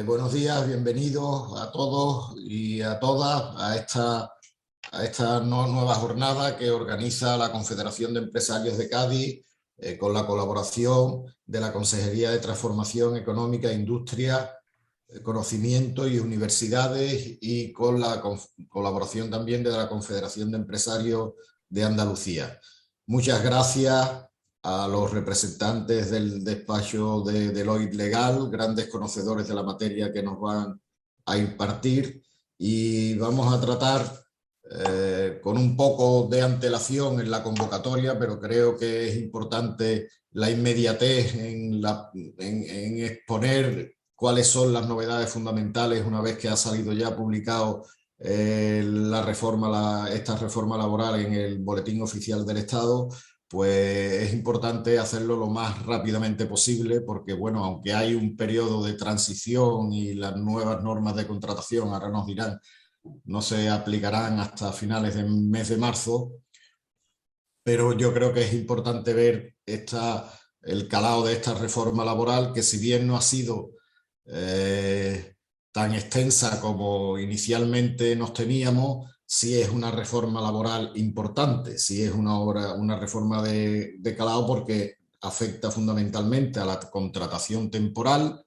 Buenos días, bienvenidos a todos y a todas a esta nueva jornada que organiza la Confederación de Empresarios de Cádiz con la colaboración de la Consejería de Transformación Económica, Industria, Conocimiento y Universidades y con la colaboración también de la Confederación de Empresarios de Andalucía. Muchas gracias a los representantes del despacho de Deloitte Legal, grandes conocedores de la materia que nos van a impartir, y vamos a tratar con un poco de antelación en la convocatoria, pero creo que es importante la inmediatez en exponer cuáles son las novedades fundamentales una vez que ha salido ya publicado esta reforma laboral en el Boletín Oficial del Estado. Pues es importante hacerlo lo más rápidamente posible porque, bueno, aunque hay un periodo de transición y las nuevas normas de contratación, ahora nos dirán, no se aplicarán hasta finales del mes de marzo, pero yo creo que es importante ver el calado de esta reforma laboral, que si bien no ha sido tan extensa como inicialmente nos temíamos, sí es una reforma laboral importante, sí es una reforma de calado porque afecta fundamentalmente a la contratación temporal,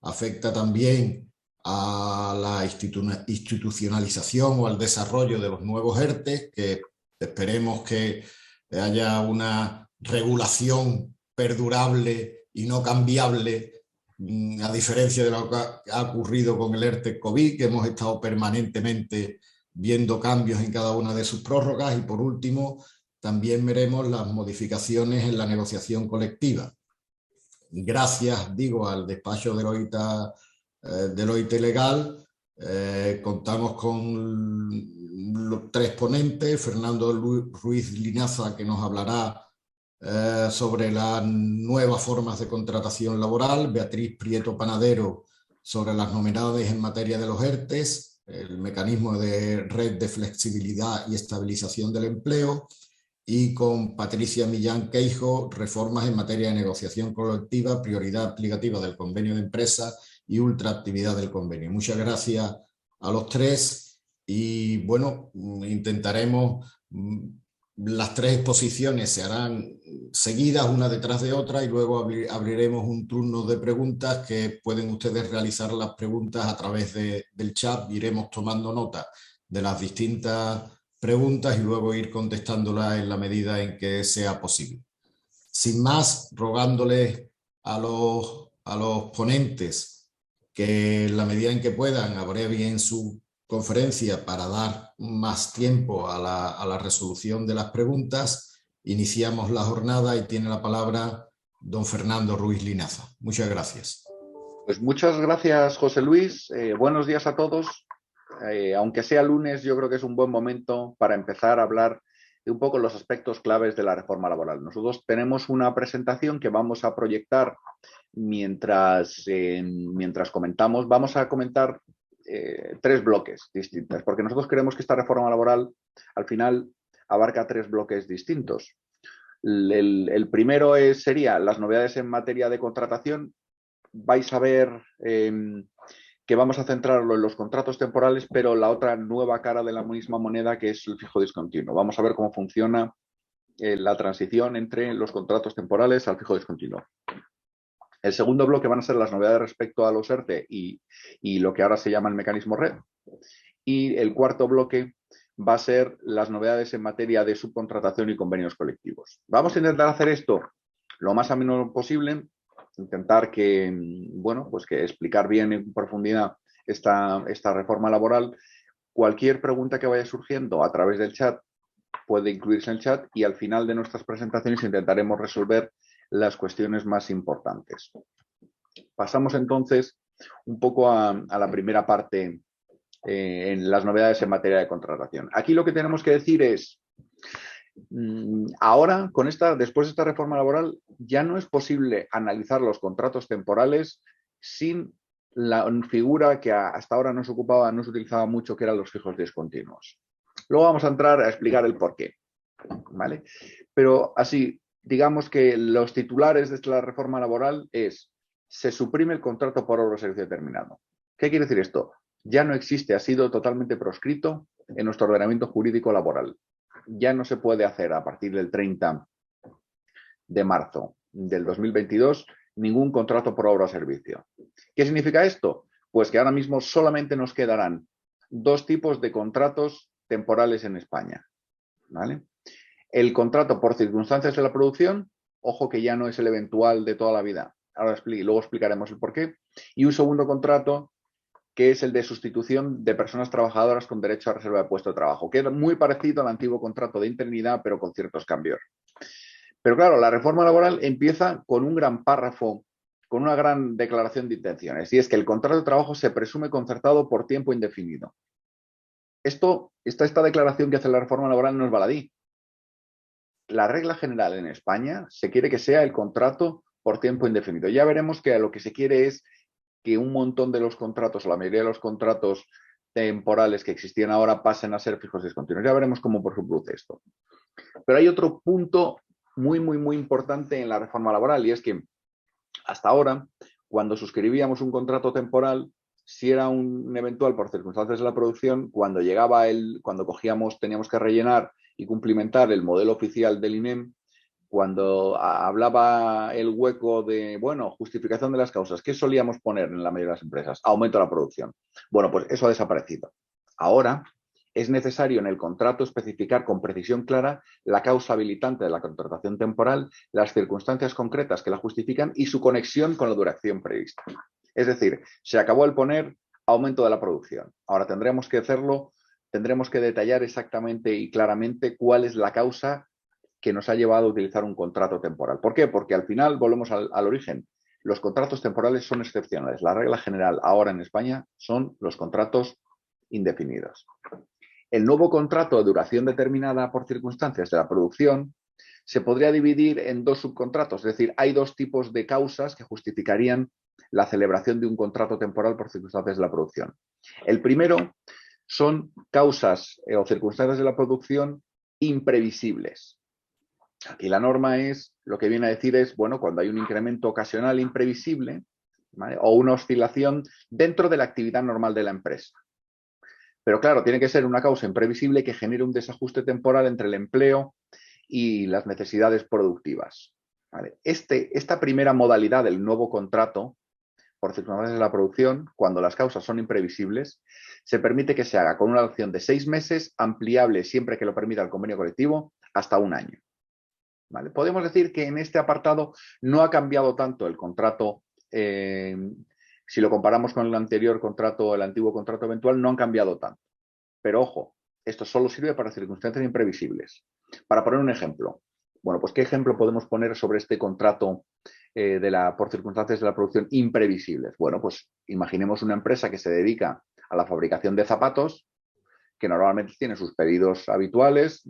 afecta también a la institucionalización o al desarrollo de los nuevos ERTE, que esperemos que haya una regulación perdurable y no cambiable, a diferencia de lo que ha ocurrido con el ERTE COVID, que hemos estado permanentemente viendo cambios en cada una de sus prórrogas. Y por último, también veremos las modificaciones en la negociación colectiva. Gracias, digo, al despacho Deloitte Legal, contamos con los tres ponentes: Fernando Ruiz Linaza, que nos hablará sobre las nuevas formas de contratación laboral; Beatriz Prieto Panadero, sobre las novedades en materia de los ERTES, el mecanismo de red de flexibilidad y estabilización del empleo; y con Patricia Millán Queijo, reformas en materia de negociación colectiva, prioridad aplicativa del convenio de empresa y ultraactividad del convenio. Muchas gracias a los tres y, bueno, intentaremos, las tres exposiciones se harán seguidas una detrás de otra y luego abriremos un turno de preguntas que pueden ustedes realizar las preguntas a través del chat. Iremos tomando nota de las distintas preguntas y luego ir contestándolas en la medida en que sea posible. Sin más, rogándoles a los ponentes que en la medida en que puedan abrevien su conferencia para dar más tiempo a la resolución de las preguntas. Iniciamos la jornada y tiene la palabra don Fernando Ruiz Linaza. Muchas gracias. Pues muchas gracias, José Luis. Buenos días a todos. Aunque sea lunes, yo creo que es un buen momento para empezar a hablar de un poco los aspectos claves de la reforma laboral. Nosotros tenemos una presentación que vamos a proyectar mientras comentamos. Vamos a comentar tres bloques distintos, porque nosotros creemos que esta reforma laboral al final abarca tres bloques distintos. El primero sería las novedades en materia de contratación. Vais a ver que vamos a centrarlo en los contratos temporales, pero la otra nueva cara de la misma moneda, que es el fijo discontinuo. Vamos a ver cómo funciona la transición entre los contratos temporales al fijo discontinuo. El segundo bloque van a ser las novedades respecto a los ERTE y lo que ahora se llama el mecanismo red. Y el cuarto bloque va a ser las novedades en materia de subcontratación y convenios colectivos. Vamos a intentar hacer esto lo más ameno posible, intentar que explicar bien en profundidad esta reforma laboral. Cualquier pregunta que vaya surgiendo a través del chat puede incluirse en el chat y al final de nuestras presentaciones intentaremos resolver las cuestiones más importantes. Pasamos entonces un poco a la primera parte en las novedades en materia de contratación. Aquí lo que tenemos que decir es: ahora, después de esta reforma laboral, ya no es posible analizar los contratos temporales sin la figura que hasta ahora no se utilizaba mucho, que eran los fijos discontinuos. Luego vamos a entrar a explicar el porqué, ¿vale? Pero así, digamos que los titulares de esta reforma laboral es: se suprime el contrato por obra o servicio determinado. ¿Qué quiere decir esto? Ya no existe, ha sido totalmente proscrito en nuestro ordenamiento jurídico laboral. Ya no se puede hacer a partir del 30 de marzo del 2022 ningún contrato por obra o servicio. ¿Qué significa esto? Pues que ahora mismo solamente nos quedarán dos tipos de contratos temporales en España, ¿vale? El contrato por circunstancias de la producción, ojo que ya no es el eventual de toda la vida, luego explicaremos el porqué, y un segundo contrato que es el de sustitución de personas trabajadoras con derecho a reserva de puesto de trabajo, que es muy parecido al antiguo contrato de interinidad, pero con ciertos cambios. Pero claro, la reforma laboral empieza con un gran párrafo, con una gran declaración de intenciones, y es que el contrato de trabajo se presume concertado por tiempo indefinido. Esta declaración que hace la reforma laboral no es baladí. La regla general en España se quiere que sea el contrato por tiempo indefinido. Ya veremos que lo que se quiere es que un montón de los contratos, o la mayoría de los contratos temporales que existían ahora, pasen a ser fijos discontinuos. Ya veremos cómo se produce esto. Pero hay otro punto muy, muy, muy importante en la reforma laboral, y es que hasta ahora, cuando suscribíamos un contrato temporal, si era un eventual por circunstancias de la producción, cuando teníamos que rellenar y cumplimentar el modelo oficial del INEM, cuando hablaba el hueco de, bueno, justificación de las causas, ¿qué solíamos poner en la mayoría de las empresas? Aumento de la producción. Bueno, pues eso ha desaparecido. Ahora es necesario en el contrato especificar con precisión clara la causa habilitante de la contratación temporal, las circunstancias concretas que la justifican y su conexión con la duración prevista. Es decir, se acabó el poner aumento de la producción. Ahora tendremos que detallar exactamente y claramente cuál es la causa que nos ha llevado a utilizar un contrato temporal. ¿Por qué? Porque al final volvemos al origen. Los contratos temporales son excepcionales. La regla general ahora en España son los contratos indefinidos. El nuevo contrato de duración determinada por circunstancias de la producción se podría dividir en dos subcontratos, es decir, hay dos tipos de causas que justificarían la celebración de un contrato temporal por circunstancias de la producción. El primero son causas o circunstancias de la producción imprevisibles. Aquí la norma lo que viene a decir es, bueno, cuando hay un incremento ocasional imprevisible, ¿vale?, o una oscilación dentro de la actividad normal de la empresa. Pero claro, tiene que ser una causa imprevisible que genere un desajuste temporal entre el empleo y las necesidades productivas, ¿vale? Esta primera modalidad del nuevo contrato por circunstancias de la producción, cuando las causas son imprevisibles, se permite que se haga con una duración de 6 meses, ampliable siempre que lo permita el convenio colectivo, hasta un año. ¿Vale? Podemos decir que en este apartado no ha cambiado tanto el contrato, si lo comparamos con el anterior contrato, el antiguo contrato eventual, no han cambiado tanto. Pero ojo, esto solo sirve para circunstancias imprevisibles. Para poner un ejemplo, bueno, pues ¿qué ejemplo podemos poner sobre este contrato por circunstancias de la producción imprevisibles? Bueno, pues imaginemos una empresa que se dedica a la fabricación de zapatos, que normalmente tiene sus pedidos habituales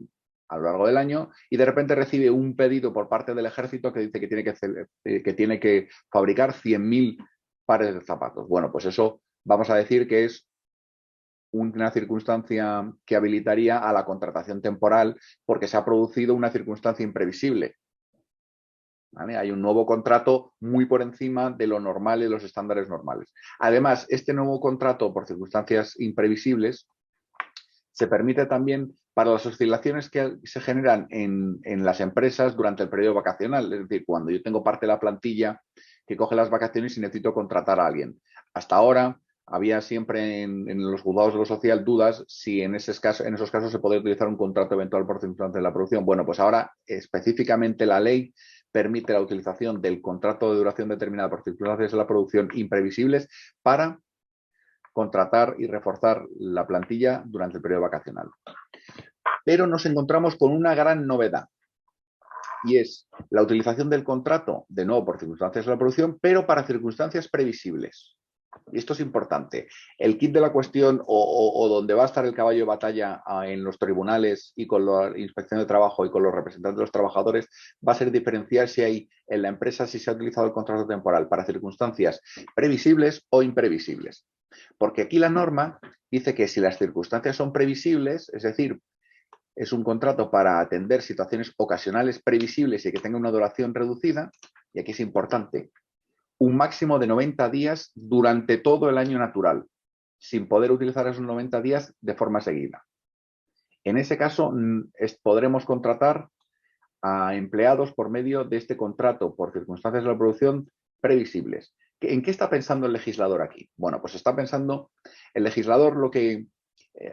a lo largo del año, y de repente recibe un pedido por parte del ejército que dice que tiene que fabricar 100.000 pares de zapatos. Bueno, pues eso vamos a decir que es una circunstancia que habilitaría a la contratación temporal porque se ha producido una circunstancia imprevisible. ¿Vale? Hay un nuevo contrato muy por encima de lo normal y de los estándares normales. Además, este nuevo contrato por circunstancias imprevisibles se permite también para las oscilaciones que se generan en las empresas durante el periodo vacacional. Es decir, cuando yo tengo parte de la plantilla que coge las vacaciones y necesito contratar a alguien. Hasta ahora había siempre en los juzgados de lo social dudas si en esos casos se podía utilizar un contrato eventual por circunstancias de la producción. Bueno, pues ahora específicamente la ley permite la utilización del contrato de duración determinada por circunstancias de la producción imprevisibles para contratar y reforzar la plantilla durante el periodo vacacional. Pero nos encontramos con una gran novedad, y es la utilización del contrato, de nuevo por circunstancias de la producción, pero para circunstancias previsibles. Y esto es importante. El kit de la cuestión o donde va a estar el caballo de batalla en los tribunales y con la inspección de trabajo y con los representantes de los trabajadores va a ser diferenciar si hay en la empresa si se ha utilizado el contrato temporal para circunstancias previsibles o imprevisibles. Porque aquí la norma dice que si las circunstancias son previsibles, es decir, es un contrato para atender situaciones ocasionales previsibles y que tenga una duración reducida, y aquí es importante, un máximo de 90 días durante todo el año natural, sin poder utilizar esos 90 días de forma seguida. En ese caso, podremos contratar a empleados por medio de este contrato por circunstancias de la producción previsibles. ¿En qué está pensando el legislador aquí? Bueno, pues está pensando el legislador lo que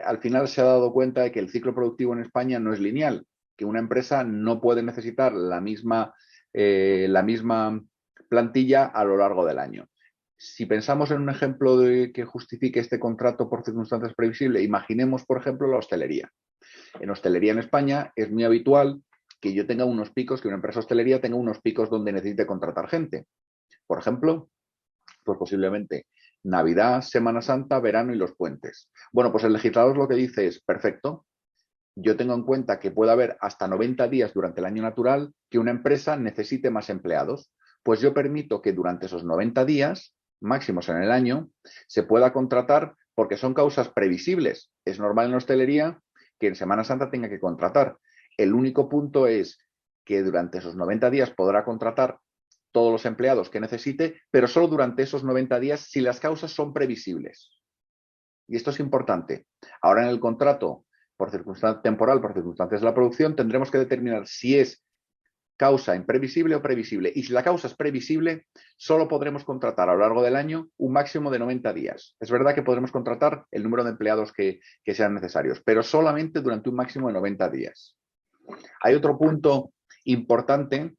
al final se ha dado cuenta de que el ciclo productivo en España no es lineal, que una empresa no puede necesitar la misma plantilla a lo largo del año. Si pensamos en un ejemplo de que justifique este contrato por circunstancias previsibles, imaginemos, por ejemplo, la hostelería. En hostelería en España es muy habitual que yo tenga unos picos, que una empresa hostelería tenga unos picos donde necesite contratar gente. Por ejemplo, pues posiblemente Navidad, Semana Santa, verano y los puentes. Bueno, pues el legislador lo que dice es, perfecto, yo tengo en cuenta que puede haber hasta 90 días durante el año natural que una empresa necesite más empleados. Pues yo permito que durante esos 90 días máximos en el año se pueda contratar porque son causas previsibles. Es normal en la hostelería que en Semana Santa tenga que contratar. El único punto es que durante esos 90 días podrá contratar todos los empleados que necesite, pero solo durante esos 90 días si las causas son previsibles. Y esto es importante. Ahora en el contrato por circunstancia temporal, por circunstancias de la producción, tendremos que determinar si es causa imprevisible o previsible. Y si la causa es previsible, solo podremos contratar a lo largo del año un máximo de 90 días. Es verdad que podremos contratar el número de empleados que sean necesarios, pero solamente durante un máximo de 90 días. Hay otro punto importante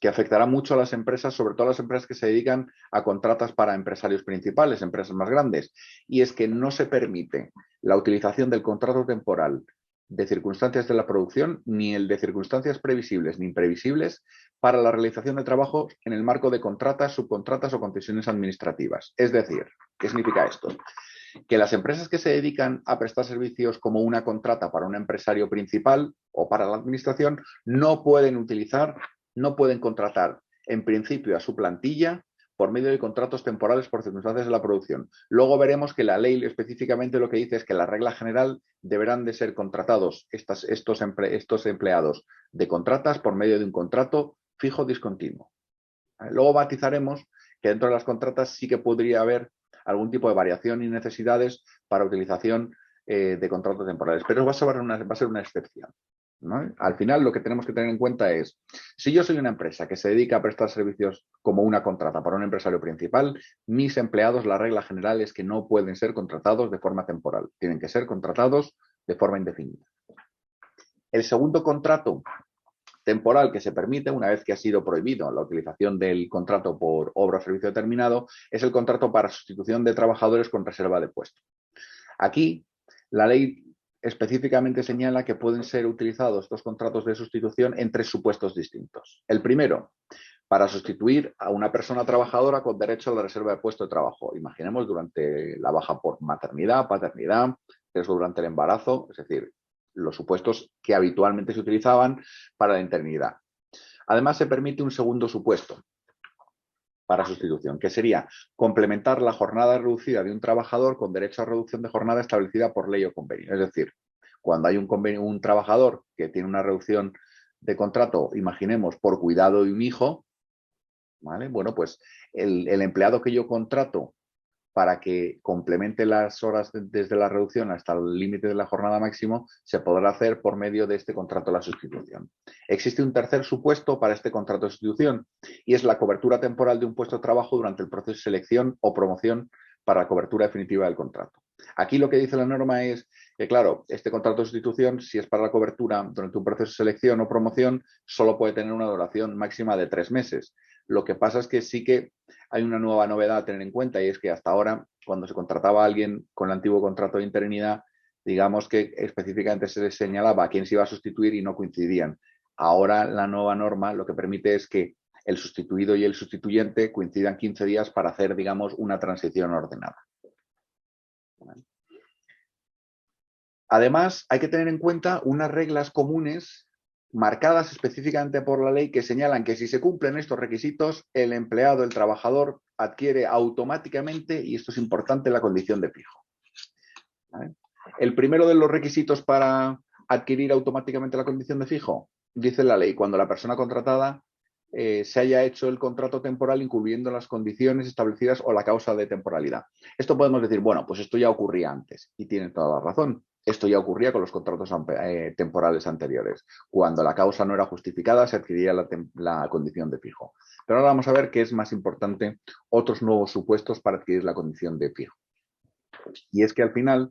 que afectará mucho a las empresas, sobre todo a las empresas que se dedican a contratas para empresarios principales, empresas más grandes, y es que no se permite la utilización del contrato temporal de circunstancias de la producción, ni el de circunstancias previsibles ni imprevisibles, para la realización de trabajo en el marco de contratas, subcontratas o concesiones administrativas. Es decir, ¿qué significa esto? Que las empresas que se dedican a prestar servicios como una contrata para un empresario principal o para la administración no pueden contratar en principio a su plantilla por medio de contratos temporales por circunstancias de la producción. Luego veremos que la ley específicamente lo que dice es que la regla general deberán de ser contratados estos empleados de contratas por medio de un contrato fijo discontinuo. Luego matizaremos que dentro de las contratas sí que podría haber algún tipo de variación y necesidades para utilización de contratos temporales, pero va a ser una excepción, ¿no? Al final lo que tenemos que tener en cuenta es, si yo soy una empresa que se dedica a prestar servicios como una contrata para un empresario principal, mis empleados, la regla general es que no pueden ser contratados de forma temporal, tienen que ser contratados de forma indefinida. El segundo contrato temporal que se permite, una vez que ha sido prohibido la utilización del contrato por obra o servicio determinado, es el contrato para sustitución de trabajadores con reserva de puesto. Aquí, la ley específicamente señala que pueden ser utilizados estos contratos de sustitución en 3 supuestos distintos. El primero, para sustituir a una persona trabajadora con derecho a la reserva de puesto de trabajo. Imaginemos durante la baja por maternidad, paternidad, riesgo durante el embarazo, es decir, los supuestos que habitualmente se utilizaban para la interinidad. Además, se permite un segundo supuesto para sustitución, que sería complementar la jornada reducida de un trabajador con derecho a reducción de jornada establecida por ley o convenio. Es decir, cuando hay un trabajador que tiene una reducción de contrato, imaginemos, por cuidado de un hijo, ¿vale? Bueno, pues el empleado que yo contrato para que complemente las horas desde la reducción hasta el límite de la jornada máximo, se podrá hacer por medio de este contrato de la sustitución. Existe un tercer supuesto para este contrato de sustitución y es la cobertura temporal de un puesto de trabajo durante el proceso de selección o promoción para la cobertura definitiva del contrato. Aquí lo que dice la norma es que, claro, este contrato de sustitución, si es para la cobertura durante un proceso de selección o promoción, solo puede tener una duración máxima de 3 meses. Lo que pasa es que sí que hay una nueva novedad a tener en cuenta y es que hasta ahora, cuando se contrataba a alguien con el antiguo contrato de interinidad, digamos que específicamente se les señalaba a quién se iba a sustituir y no coincidían. Ahora la nueva norma lo que permite es que el sustituido y el sustituyente coincidan 15 días para hacer, digamos, una transición ordenada. Además, hay que tener en cuenta unas reglas comunes marcadas específicamente por la ley que señalan que si se cumplen estos requisitos, el empleado, el trabajador, adquiere automáticamente, y esto es importante, la condición de fijo. ¿Vale? El primero de los requisitos para adquirir automáticamente la condición de fijo, dice la ley, cuando la persona contratada se haya hecho el contrato temporal incluyendo las condiciones establecidas o la causa de temporalidad. Esto podemos decir, bueno, pues esto ya ocurría antes y tiene toda la razón. Esto ya ocurría con los contratos temporales anteriores. Cuando la causa no era justificada, se adquiría la condición de fijo. Pero ahora vamos a ver qué es más importante, otros nuevos supuestos para adquirir la condición de fijo. Y es que al final,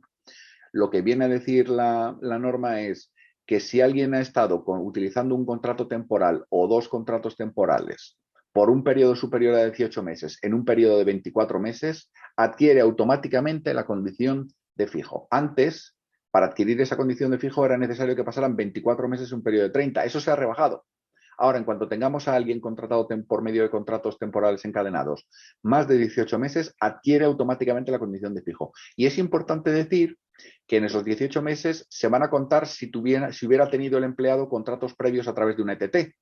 lo que viene a decir la norma es que si alguien ha estado utilizando un contrato temporal o dos contratos temporales por un periodo superior a 18 meses en un periodo de 24 meses, adquiere automáticamente la condición de fijo. Antes, para adquirir esa condición de fijo era necesario que pasaran 24 meses en un periodo de 30. Eso se ha rebajado. Ahora, en cuanto tengamos a alguien contratado por medio de contratos temporales encadenados más de 18 meses, adquiere automáticamente la condición de fijo. Y es importante decir que en esos 18 meses se van a contar si hubiera tenido el empleado contratos previos a través de una ETT.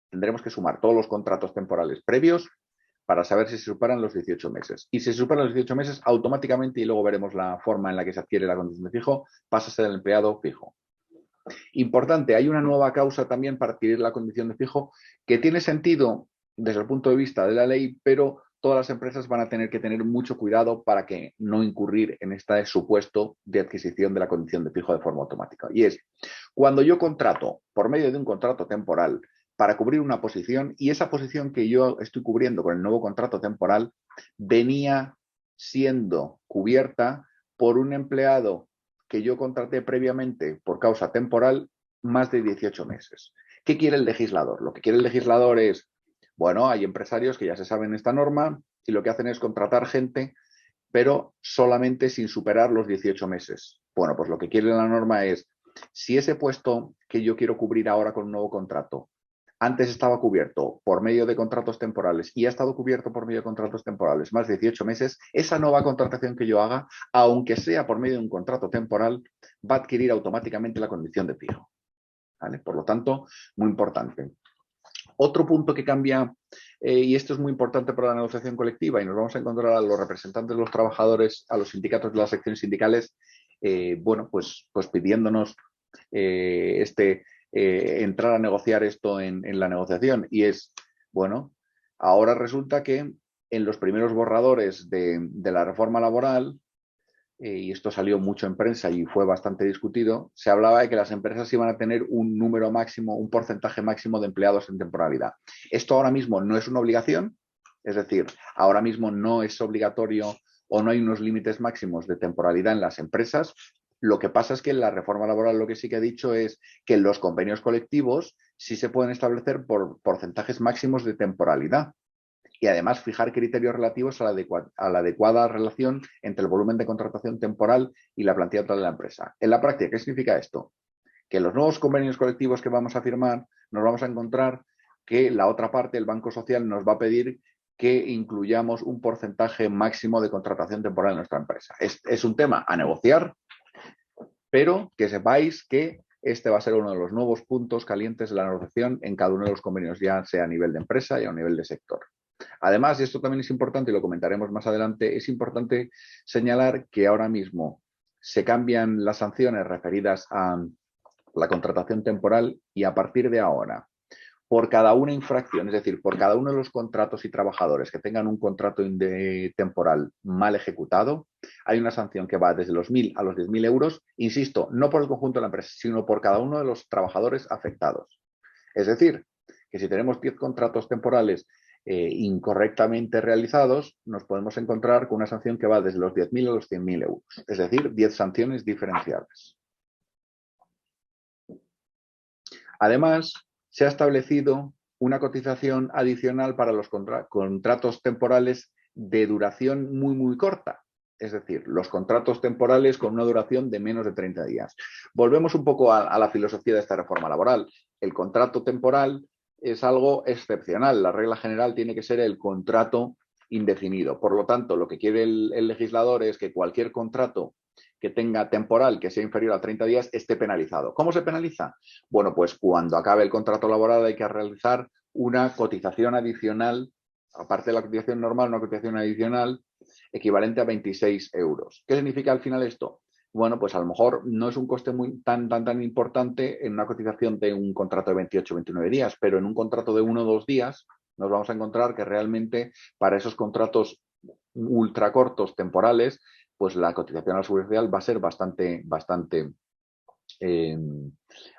Tendremos que sumar todos los contratos temporales previos para saber si se superan los 18 meses. Y si se superan los 18 meses, automáticamente, y luego veremos la forma en la que se adquiere la condición de fijo, pasa a ser el empleado fijo. Importante, hay una nueva causa también para adquirir la condición de fijo que tiene sentido desde el punto de vista de la ley, pero todas las empresas van a tener que tener mucho cuidado para que no incurrir en este supuesto de adquisición de la condición de fijo de forma automática. Y es, cuando yo contrato por medio de un contrato temporal para cubrir una posición y esa posición que yo estoy cubriendo con el nuevo contrato temporal venía siendo cubierta por un empleado que yo contraté previamente por causa temporal más de 18 meses. ¿Qué quiere el legislador? Lo que quiere el legislador es, bueno, hay empresarios que ya se saben esta norma y lo que hacen es contratar gente, pero solamente sin superar los 18 meses. Bueno, pues lo que quiere la norma es, si ese puesto que yo quiero cubrir ahora con un nuevo contrato antes estaba cubierto por medio de contratos temporales y ha estado cubierto por medio de contratos temporales más de 18 meses, esa nueva contratación que yo haga, aunque sea por medio de un contrato temporal, va a adquirir automáticamente la condición de fijo. ¿Vale? Por lo tanto, muy importante. Otro punto que cambia, y esto es muy importante para la negociación colectiva, y nos vamos a encontrar a los representantes de los trabajadores, a los sindicatos de las secciones sindicales, bueno, pues pidiéndonos entrar a negociar esto en la negociación. Y es, bueno, ahora resulta que en los primeros borradores de la reforma laboral, y esto salió mucho en prensa y fue bastante discutido, se hablaba de que las empresas iban a tener un número máximo, un porcentaje máximo de empleados en temporalidad. Esto ahora mismo no es una obligación, es decir, ahora mismo no es obligatorio o no hay unos límites máximos de temporalidad en las empresas. Lo que pasa es que en la reforma laboral lo que sí que ha dicho es que en los convenios colectivos sí se pueden establecer por porcentajes máximos de temporalidad y además fijar criterios relativos a la adecuada relación entre el volumen de contratación temporal y la plantilla total de la empresa. En la práctica, ¿qué significa esto? Que en los nuevos convenios colectivos que vamos a firmar nos vamos a encontrar que la otra parte, el Banco Social, nos va a pedir que incluyamos un porcentaje máximo de contratación temporal en nuestra empresa. Es un tema a negociar, pero que sepáis que este va a ser uno de los nuevos puntos calientes de la negociación en cada uno de los convenios, ya sea a nivel de empresa y a nivel de sector. Además, y esto también es importante y lo comentaremos más adelante, es importante señalar que ahora mismo se cambian las sanciones referidas a la contratación temporal y a partir de ahora, por cada una infracción, es decir, por cada uno de los contratos y trabajadores que tengan un contrato temporal mal ejecutado, hay una sanción que va desde los 1.000 a los 10.000 euros, insisto, no por el conjunto de la empresa, sino por cada uno de los trabajadores afectados. Es decir, que si tenemos 10 contratos temporales incorrectamente realizados, nos podemos encontrar con una sanción que va desde los 10.000 a los 100.000 euros, es decir, 10 sanciones diferenciadas. Además, se ha establecido una cotización adicional para los contratos temporales de duración muy, muy corta, es decir, los contratos temporales con una duración de menos de 30 días. Volvemos un poco a la filosofía de esta reforma laboral. El contrato temporal es algo excepcional. La regla general tiene que ser el contrato indefinido. Por lo tanto, lo que quiere el legislador es que cualquier contrato que tenga temporal que sea inferior a 30 días esté penalizado. ¿Cómo se penaliza? Bueno, pues cuando acabe el contrato laboral hay que realizar una cotización adicional, aparte de la cotización normal, una cotización adicional equivalente a 26 euros. ¿Qué significa al final esto? bueno, pues a lo mejor no es un coste tan importante en una cotización de un contrato de 28 o 29 días, pero en un contrato de 1 o 2 días nos vamos a encontrar que realmente para esos contratos ultra cortos, temporales, pues la cotización a la seguridad social va a ser bastante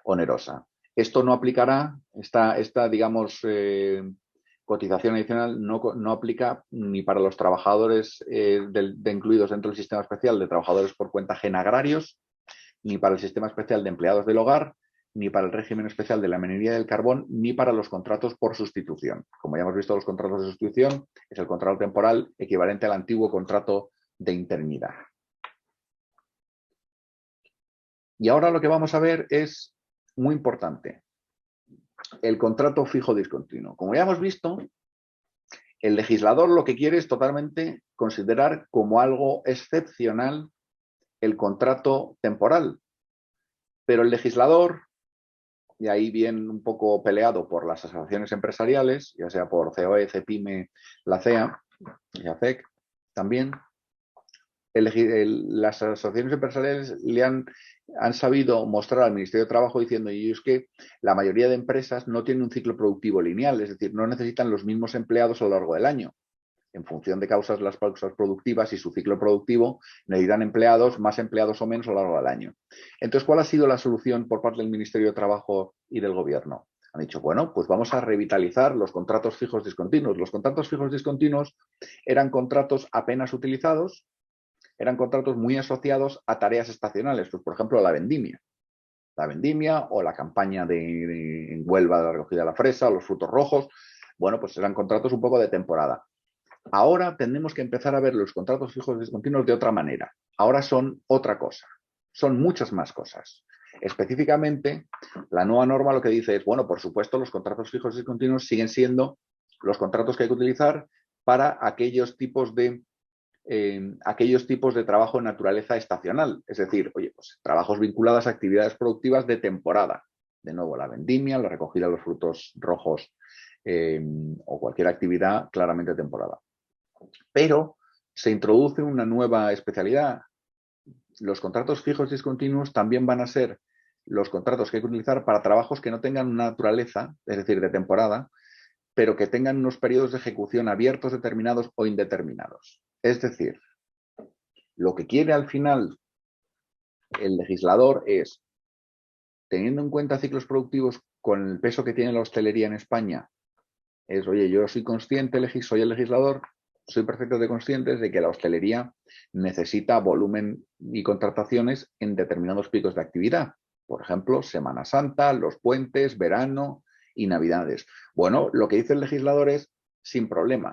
onerosa. Esto no aplicará, digamos, cotización adicional no aplica ni para los trabajadores incluidos dentro del sistema especial de trabajadores por cuenta ajena agrarios, ni para el sistema especial de empleados del hogar, ni para el régimen especial de la minería del carbón, ni para los contratos por sustitución. Como ya hemos visto, los contratos de sustitución es el contrato temporal equivalente al antiguo contrato de interinidad. Y ahora lo que vamos a ver es muy importante, el contrato fijo discontinuo. Como ya hemos visto, el legislador lo que quiere es totalmente considerar como algo excepcional el contrato temporal. Pero el legislador, y ahí viene un poco peleado por las asociaciones empresariales, ya sea por COE, CEPIME, la CEA y ACEC también, las asociaciones empresariales le han sabido mostrar al Ministerio de Trabajo diciendo, y es que la mayoría de empresas no tienen un ciclo productivo lineal, es decir, no necesitan los mismos empleados a lo largo del año. En función de las causas productivas y su ciclo productivo, necesitan más empleados o menos a lo largo del año. Entonces, ¿cuál ha sido la solución por parte del Ministerio de Trabajo y del Gobierno? Han dicho, bueno, pues vamos a revitalizar los contratos fijos discontinuos. Los contratos fijos discontinuos eran contratos apenas utilizados, eran contratos muy asociados a tareas estacionales, pues por ejemplo la vendimia o la campaña en Huelva de la recogida de la fresa, o los frutos rojos. Bueno, pues eran contratos un poco de temporada. Ahora tenemos que empezar a ver los contratos fijos discontinuos de otra manera. Ahora son otra cosa, son muchas más cosas. Específicamente, la nueva norma lo que dice es, bueno, por supuesto, los contratos fijos discontinuos siguen siendo los contratos que hay que utilizar para aquellos tipos de trabajo de naturaleza estacional, es decir, oye, pues trabajos vinculados a actividades productivas de temporada. De nuevo, la vendimia, la recogida de los frutos rojos o cualquier actividad claramente temporada. Pero se introduce una nueva especialidad. Los contratos fijos discontinuos también van a ser los contratos que hay que utilizar para trabajos que no tengan una naturaleza, es decir, de temporada, pero que tengan unos periodos de ejecución abiertos, determinados o indeterminados. Es decir, lo que quiere al final el legislador es, teniendo en cuenta ciclos productivos con el peso que tiene la hostelería en España, es, oye, yo soy consciente, soy el legislador, soy perfectamente consciente de que la hostelería necesita volumen y contrataciones en determinados picos de actividad. Por ejemplo, Semana Santa, los puentes, verano y Navidades. Bueno, lo que dice el legislador es, sin problema,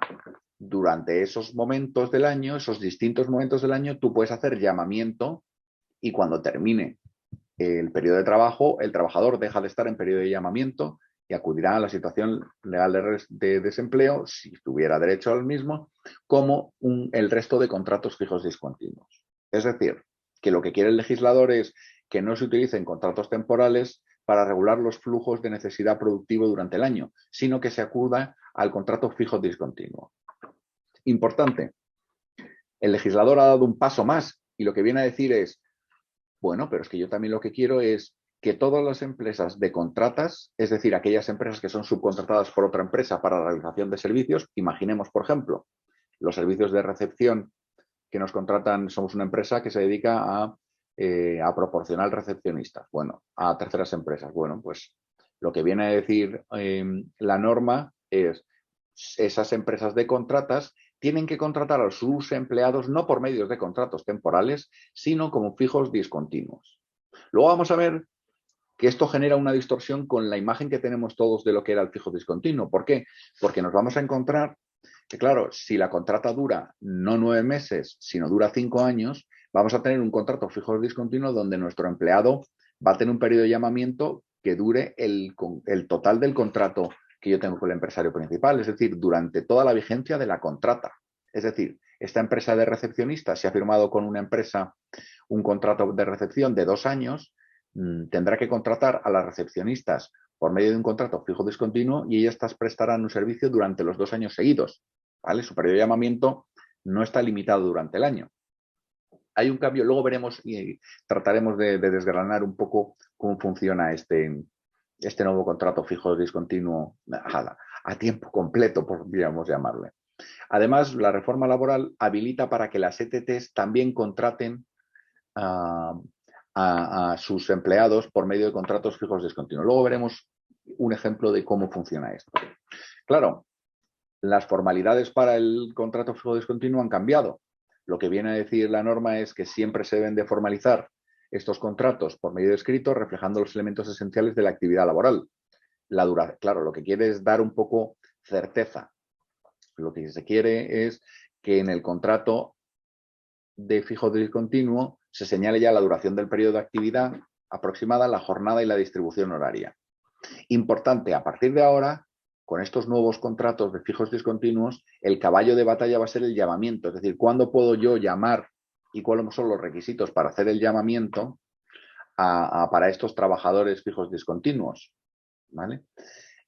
durante esos momentos del año, esos distintos momentos del año, tú puedes hacer llamamiento y cuando termine el periodo de trabajo, el trabajador deja de estar en periodo de llamamiento y acudirá a la situación legal de desempleo, si tuviera derecho al mismo, como el resto de contratos fijos discontinuos. Es decir, que lo que quiere el legislador es que no se utilicen contratos temporales para regular los flujos de necesidad productiva durante el año, sino que se acuda al contrato fijo discontinuo. Importante, el legislador ha dado un paso más y lo que viene a decir es, bueno, pero es que yo también lo que quiero es que todas las empresas de contratas, es decir, aquellas empresas que son subcontratadas por otra empresa para la realización de servicios, imaginemos, por ejemplo, los servicios de recepción que nos contratan, somos una empresa que se dedica a proporcionar recepcionistas, bueno, a terceras empresas. Bueno, pues lo que viene a decir la norma es esas empresas de contratas tienen que contratar a sus empleados no por medios de contratos temporales, sino como fijos discontinuos. Luego vamos a ver que esto genera una distorsión con la imagen que tenemos todos de lo que era el fijo discontinuo. ¿Por qué? Porque nos vamos a encontrar que, claro, si la contrata dura no 9 meses, sino dura 5 años, vamos a tener un contrato fijo discontinuo donde nuestro empleado va a tener un periodo de llamamiento que dure el total del contrato que yo tengo con el empresario principal, es decir, durante toda la vigencia de la contrata. Es decir, esta empresa de recepcionistas, si ha firmado con una empresa un contrato de recepción de 2 años, tendrá que contratar a las recepcionistas por medio de un contrato fijo discontinuo y ellas prestarán un servicio durante los 2 años seguidos. ¿Vale? Su periodo de llamamiento no está limitado durante el año. hay un cambio, luego veremos y trataremos de desgranar un poco cómo funciona este nuevo contrato fijo discontinuo a tiempo completo, podríamos llamarle. Además, la reforma laboral habilita para que las ETTs también contraten a sus empleados por medio de contratos fijos discontinuos. Luego veremos un ejemplo de cómo funciona esto. Claro, las formalidades para el contrato fijo discontinuo han cambiado. Lo que viene a decir la norma es que siempre se deben de formalizar estos contratos por medio de escrito, reflejando los elementos esenciales de la actividad laboral. Claro, lo que quiere es dar un poco certeza. Lo que se quiere es que en el contrato de fijo discontinuo se señale ya la duración del periodo de actividad aproximada, la jornada y la distribución horaria. Importante, a partir de ahora, con estos nuevos contratos de fijos discontinuos, el caballo de batalla va a ser el llamamiento, es decir, cuándo puedo yo llamar y cuáles son los requisitos para hacer el llamamiento para estos trabajadores fijos discontinuos, ¿vale?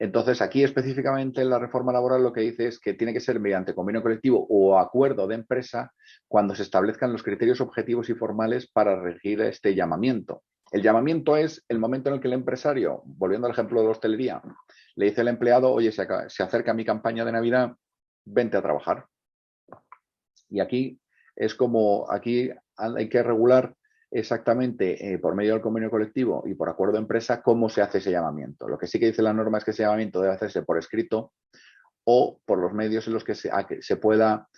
Entonces, aquí específicamente la reforma laboral lo que dice es que tiene que ser mediante convenio colectivo o acuerdo de empresa cuando se establezcan los criterios objetivos y formales para regir este llamamiento. El llamamiento es el momento en el que el empresario, volviendo al ejemplo de la hostelería, le dice al empleado, oye, se acerca mi campaña de Navidad, vente a trabajar. Y aquí es como, aquí hay que regular exactamente por medio del convenio colectivo y por acuerdo de empresa cómo se hace ese llamamiento. Lo que sí que dice la norma es que ese llamamiento debe hacerse por escrito o por los medios en los que se pueda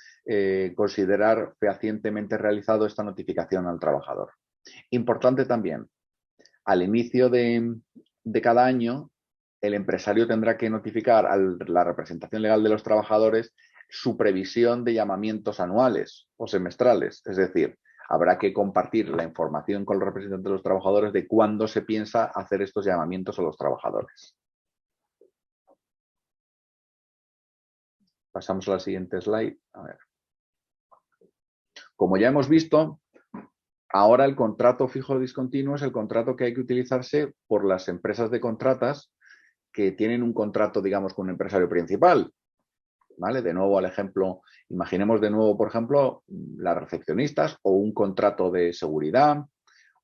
considerar fehacientemente realizado esta notificación al trabajador. Importante también, al inicio de cada año, el empresario tendrá que notificar a la representación legal de los trabajadores su previsión de llamamientos anuales o semestrales. Es decir, habrá que compartir la información con los representantes de los trabajadores de cuándo se piensa hacer estos llamamientos a los trabajadores. Pasamos a la siguiente slide. A ver. Como ya hemos visto, ahora el contrato fijo discontinuo es el contrato que hay que utilizarse por las empresas de contratas que tienen un contrato, digamos, con un empresario principal. ¿Vale? De nuevo al ejemplo, imaginemos de nuevo, por ejemplo, las recepcionistas o un contrato de seguridad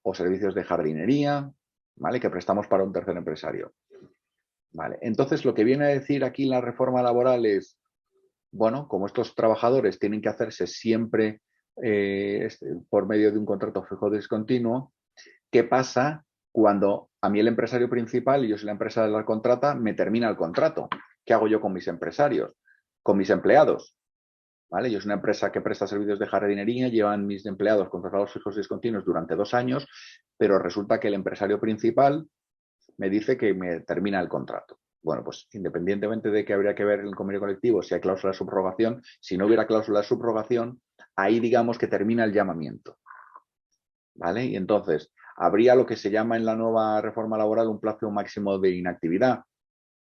o servicios de jardinería, ¿vale? Que prestamos para un tercer empresario. ¿Vale? Entonces, lo que viene a decir aquí la reforma laboral es, bueno, como estos trabajadores tienen que hacerse siempre por medio de un contrato fijo discontinuo, ¿qué pasa cuando a mí el empresario principal, y yo soy la empresa de la contrata, me termina el contrato? ¿Qué hago yo con mis empresarios? Con mis empleados, ¿vale? Yo soy una empresa que presta servicios de jardinería, llevan mis empleados contratados fijos discontinuos durante 2 años, pero resulta que el empresario principal me dice que me termina el contrato. Bueno, pues independientemente de que habría que ver en el convenio colectivo si hay cláusula de subrogación, si no hubiera cláusula de subrogación, ahí digamos que termina el llamamiento, ¿vale? Y entonces habría lo que se llama en la nueva reforma laboral un plazo máximo de inactividad,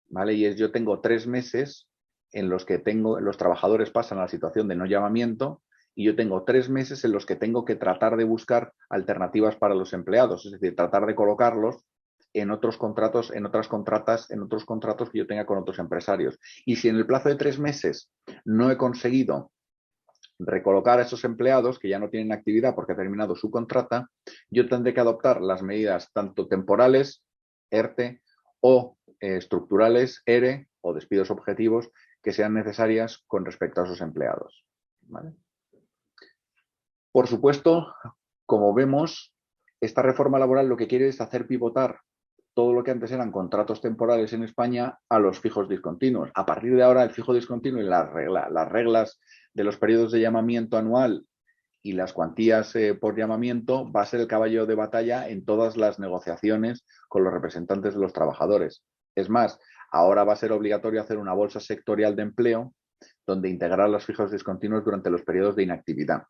¿vale? Y es yo tengo 3 meses en los que los trabajadores pasan a la situación de no llamamiento y yo tengo 3 meses en los que tengo que tratar de buscar alternativas para los empleados, es decir, tratar de colocarlos en otros contratos, en otros contratos que yo tenga con otros empresarios. Y si en el plazo de 3 meses no he conseguido recolocar a esos empleados que ya no tienen actividad porque ha terminado su contrata, yo tendré que adoptar las medidas tanto temporales, ERTE, o estructurales, ERE, o despidos objetivos, que sean necesarias con respecto a esos empleados. ¿Vale? Por supuesto, como vemos, esta reforma laboral lo que quiere es hacer pivotar todo lo que antes eran contratos temporales en España a los fijos discontinuos. A partir de ahora, el fijo discontinuo y las reglas de los periodos de llamamiento anual y las cuantías por llamamiento va a ser el caballo de batalla en todas las negociaciones con los representantes de los trabajadores. Es más, ahora va a ser obligatorio hacer una bolsa sectorial de empleo donde integrar los fijos discontinuos durante los periodos de inactividad.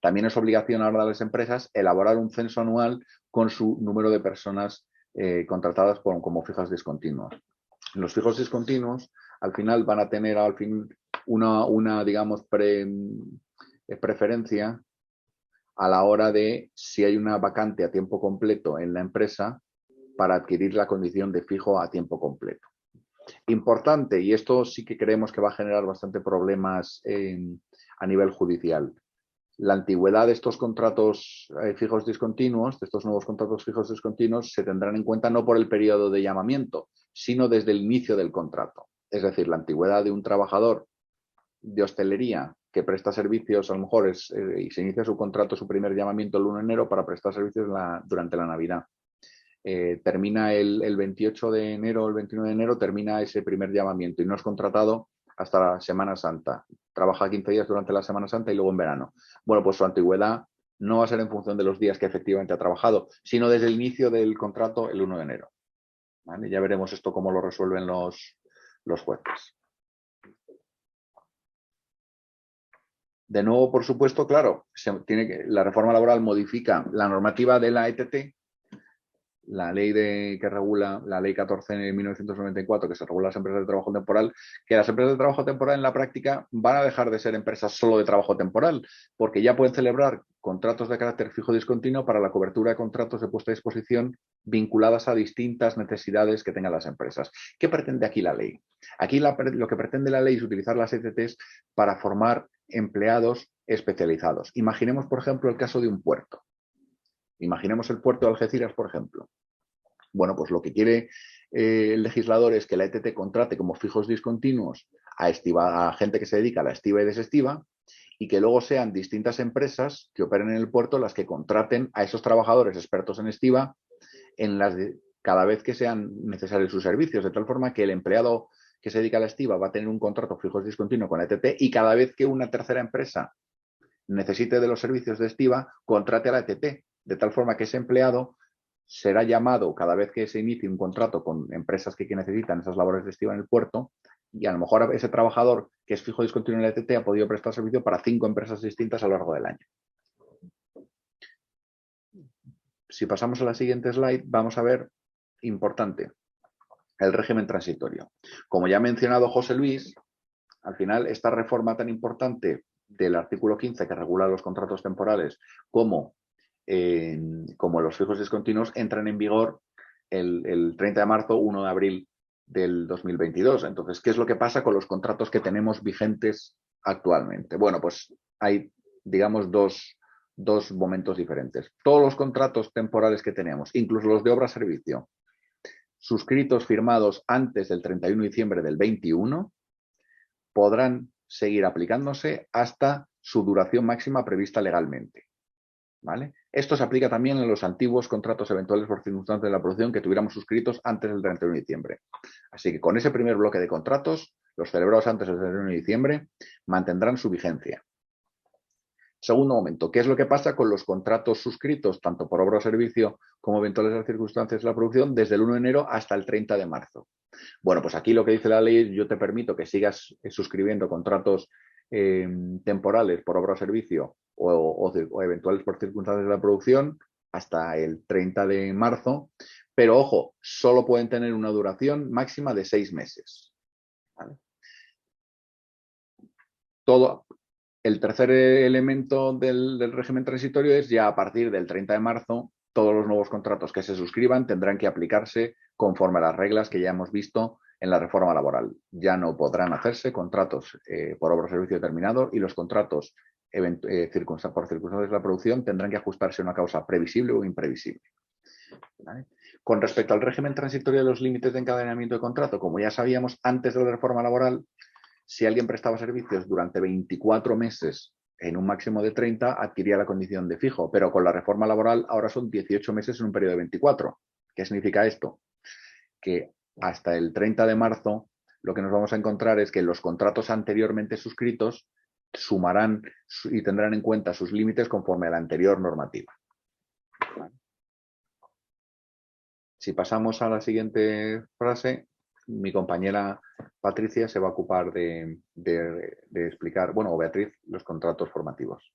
También es obligación ahora de las empresas elaborar un censo anual con su número de personas contratadas como fijos discontinuos. Los fijos discontinuos al final van a tener una digamos, preferencia a la hora de si hay una vacante a tiempo completo en la empresa para adquirir la condición de fijo a tiempo completo. Importante, y esto sí que creemos que va a generar bastante problemas a nivel judicial. La antigüedad de estos contratos fijos discontinuos, de estos nuevos contratos fijos discontinuos, se tendrán en cuenta no por el periodo de llamamiento, sino desde el inicio del contrato. Es decir, la antigüedad de un trabajador de hostelería que presta servicios, a lo mejor y se inicia su contrato, su primer llamamiento el 1 de enero para prestar servicios durante la Navidad. Termina el 28 de enero o el 29 de enero, termina ese primer llamamiento y no es contratado hasta la Semana Santa. Trabaja 15 días durante la Semana Santa y luego en verano. Bueno, pues su antigüedad no va a ser en función de los días que efectivamente ha trabajado, sino desde el inicio del contrato el 1 de enero. ¿Vale? Ya veremos esto cómo lo resuelven los jueces. De nuevo, por supuesto, claro, la reforma laboral modifica la normativa de la ETT, la ley que regula, la ley 14 de 1994, que se regula las empresas de trabajo temporal, que las empresas de trabajo temporal en la práctica van a dejar de ser empresas solo de trabajo temporal, porque ya pueden celebrar contratos de carácter fijo discontinuo para la cobertura de contratos de puesta a disposición vinculadas a distintas necesidades que tengan las empresas. ¿Qué pretende aquí la ley? Aquí lo que pretende la ley es utilizar las ETTs para formar empleados especializados. Imaginemos, por ejemplo, el caso de un puerto. Imaginemos el puerto de Algeciras, por ejemplo. Bueno, pues lo que quiere el legislador es que la ETT contrate como fijos discontinuos a gente que se dedica a la estiva y desestiva y que luego sean distintas empresas que operen en el puerto las que contraten a esos trabajadores expertos en estiva cada vez que sean necesarios sus servicios, de tal forma que el empleado que se dedica a la estiva va a tener un contrato fijos discontinuo con la ETT y cada vez que una tercera empresa necesite de los servicios de estiva, contrate a la ETT, de tal forma que ese empleado será llamado cada vez que se inicie un contrato con empresas que necesitan esas labores de estiva en el puerto y a lo mejor ese trabajador que es fijo discontinuo en la ETT ha podido prestar servicio para 5 empresas distintas a lo largo del año. Si pasamos a la siguiente slide, vamos a ver, importante, el régimen transitorio. Como ya ha mencionado José Luis, al final esta reforma tan importante del artículo 15 que regula los contratos temporales como los fijos discontinuos entran en vigor el 30 de marzo, 1 de abril del 2022. Entonces, ¿qué es lo que pasa con los contratos que tenemos vigentes actualmente? Bueno, pues hay, digamos, dos momentos diferentes. Todos los contratos temporales que tenemos, incluso los de obra-servicio, suscritos, firmados antes del 31 de diciembre del 21, podrán seguir aplicándose hasta su duración máxima prevista legalmente. ¿Vale? Esto se aplica también en los antiguos contratos eventuales por circunstancias de la producción que tuviéramos suscritos antes del 31 de diciembre. Así que con ese primer bloque de contratos, los celebrados antes del 31 de diciembre, mantendrán su vigencia. Segundo momento, ¿qué es lo que pasa con los contratos suscritos, tanto por obra o servicio como eventuales circunstancias de la producción, desde el 1 de enero hasta el 30 de marzo? Bueno, pues aquí lo que dice la ley es: yo te permito que sigas suscribiendo contratos temporales por obra o servicio o eventuales por circunstancias de la producción hasta el 30 de marzo, pero ojo, solo pueden tener una duración máxima de 6 meses. ¿Vale? El tercer elemento del régimen transitorio es ya a partir del 30 de marzo, todos los nuevos contratos que se suscriban tendrán que aplicarse conforme a las reglas que ya hemos visto en la reforma laboral. Ya no podrán hacerse contratos por obra o servicio determinado y los contratos por circunstancias de la producción tendrán que ajustarse a una causa previsible o imprevisible. ¿Vale? Con respecto al régimen transitorio de los límites de encadenamiento de contrato, como ya sabíamos antes de la reforma laboral, si alguien prestaba servicios durante 24 meses en un máximo de 30, adquiría la condición de fijo, pero con la reforma laboral ahora son 18 meses en un periodo de 24. ¿Qué significa esto? Que hasta el 30 de marzo lo que nos vamos a encontrar es que los contratos anteriormente suscritos sumarán y tendrán en cuenta sus límites conforme a la anterior normativa. Si pasamos a la siguiente frase, mi compañera Patricia se va a ocupar de explicar, bueno, o Beatriz, los contratos formativos.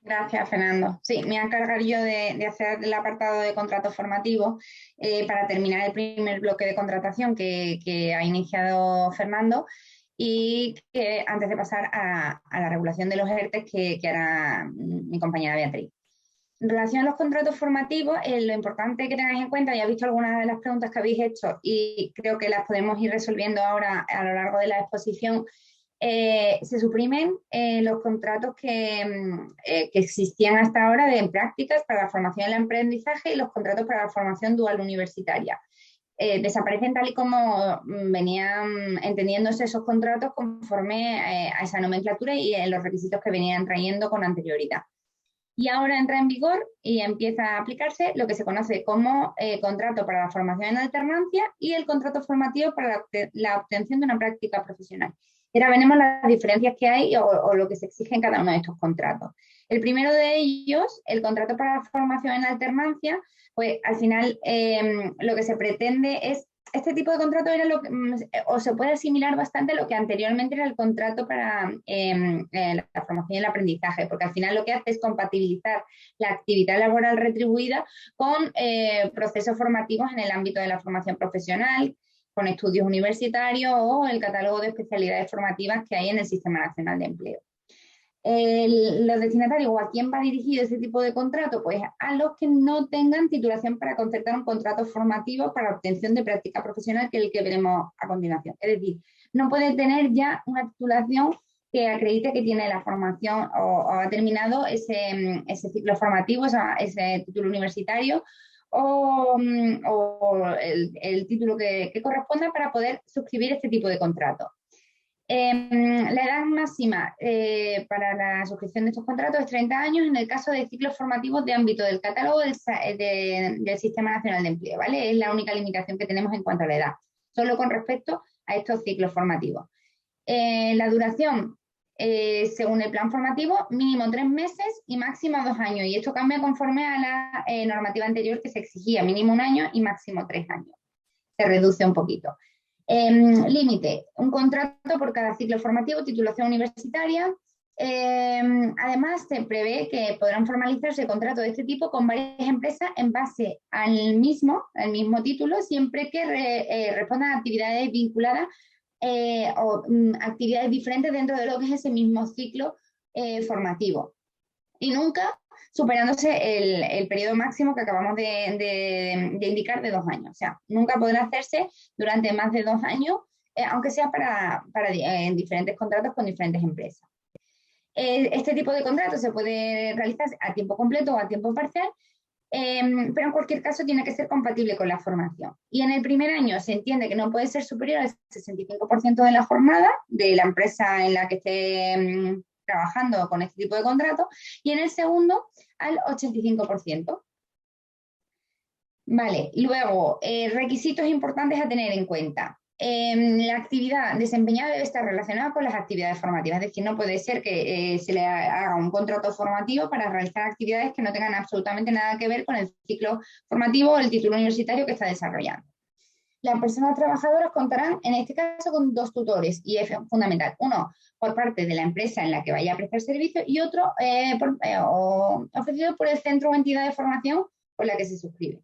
Gracias, Fernando. Sí, me voy a encargar yo de hacer el apartado de contratos formativos para terminar el primer bloque de contratación que ha iniciado Fernando y que antes de pasar a la regulación de los ERTE que hará mi compañera Beatriz. En relación a los contratos formativos, lo importante que tengáis en cuenta, ya he visto algunas de las preguntas que habéis hecho y creo que las podemos ir resolviendo ahora a lo largo de la exposición, se suprimen los contratos que existían hasta ahora de prácticas para la formación y el aprendizaje y los contratos para la formación dual universitaria. Desaparecen tal y como venían entendiéndose esos contratos conforme a esa nomenclatura y los requisitos que venían trayendo con anterioridad. Y ahora entra en vigor y empieza a aplicarse lo que se conoce como contrato para la formación en alternancia y el contrato formativo para la obtención de una práctica profesional. Y ahora veremos las diferencias que hay o lo que se exige en cada uno de estos contratos. El primero de ellos, el contrato para la formación en alternancia, pues al final lo que se pretende es, este tipo de contrato era lo que, o se puede asimilar bastante a lo que anteriormente era el contrato para la formación y el aprendizaje, porque al final lo que hace es compatibilizar la actividad laboral retribuida con procesos formativos en el ámbito de la formación profesional, con estudios universitarios o el catálogo de especialidades formativas que hay en el Sistema Nacional de Empleo. Los destinatarios o a quién va dirigido ese tipo de contrato, pues a los que no tengan titulación para concertar un contrato formativo para obtención de práctica profesional, que es el que veremos a continuación. Es decir, no puede tener ya una titulación que acredite que tiene la formación o ha terminado ese ciclo formativo, ese título universitario o el título que corresponda para poder suscribir este tipo de contrato. La edad máxima para la suscripción de estos contratos es 30 años en el caso de ciclos formativos de ámbito del catálogo del Sistema Nacional de Empleo, ¿vale? Es la única limitación que tenemos en cuanto a la edad, solo con respecto a estos ciclos formativos. La duración, según el plan formativo, mínimo 3 meses y máximo 2 años, y esto cambia conforme a la normativa anterior que se exigía, mínimo 1 año y máximo 3 años. Se reduce un poquito. Límite, un contrato por cada ciclo formativo, titulación universitaria. Además, se prevé que podrán formalizarse contratos de este tipo con varias empresas en base al mismo título, siempre que respondan a actividades vinculadas o actividades diferentes dentro de lo que es ese mismo ciclo formativo. Y nunca superándose el periodo máximo que acabamos de indicar de 2 años. O sea, nunca podrá hacerse durante más de 2 años, aunque sea para diferentes contratos con diferentes empresas. Este tipo de contrato se puede realizar a tiempo completo o a tiempo parcial, pero en cualquier caso tiene que ser compatible con la formación. Y en el primer año se entiende que no puede ser superior al 65% de la jornada de la empresa en la que esté trabajando con este tipo de contrato, y en el segundo al 85%. Vale, luego, requisitos importantes a tener en cuenta. La actividad desempeñada debe estar relacionada con las actividades formativas, es decir, no puede ser que se le haga un contrato formativo para realizar actividades que no tengan absolutamente nada que ver con el ciclo formativo o el título universitario que está desarrollando. Las personas trabajadoras contarán, en este caso, con 2 tutores, y es fundamental. Uno por parte de la empresa en la que vaya a prestar servicio y otro ofrecido por el centro o entidad de formación por la que se suscribe.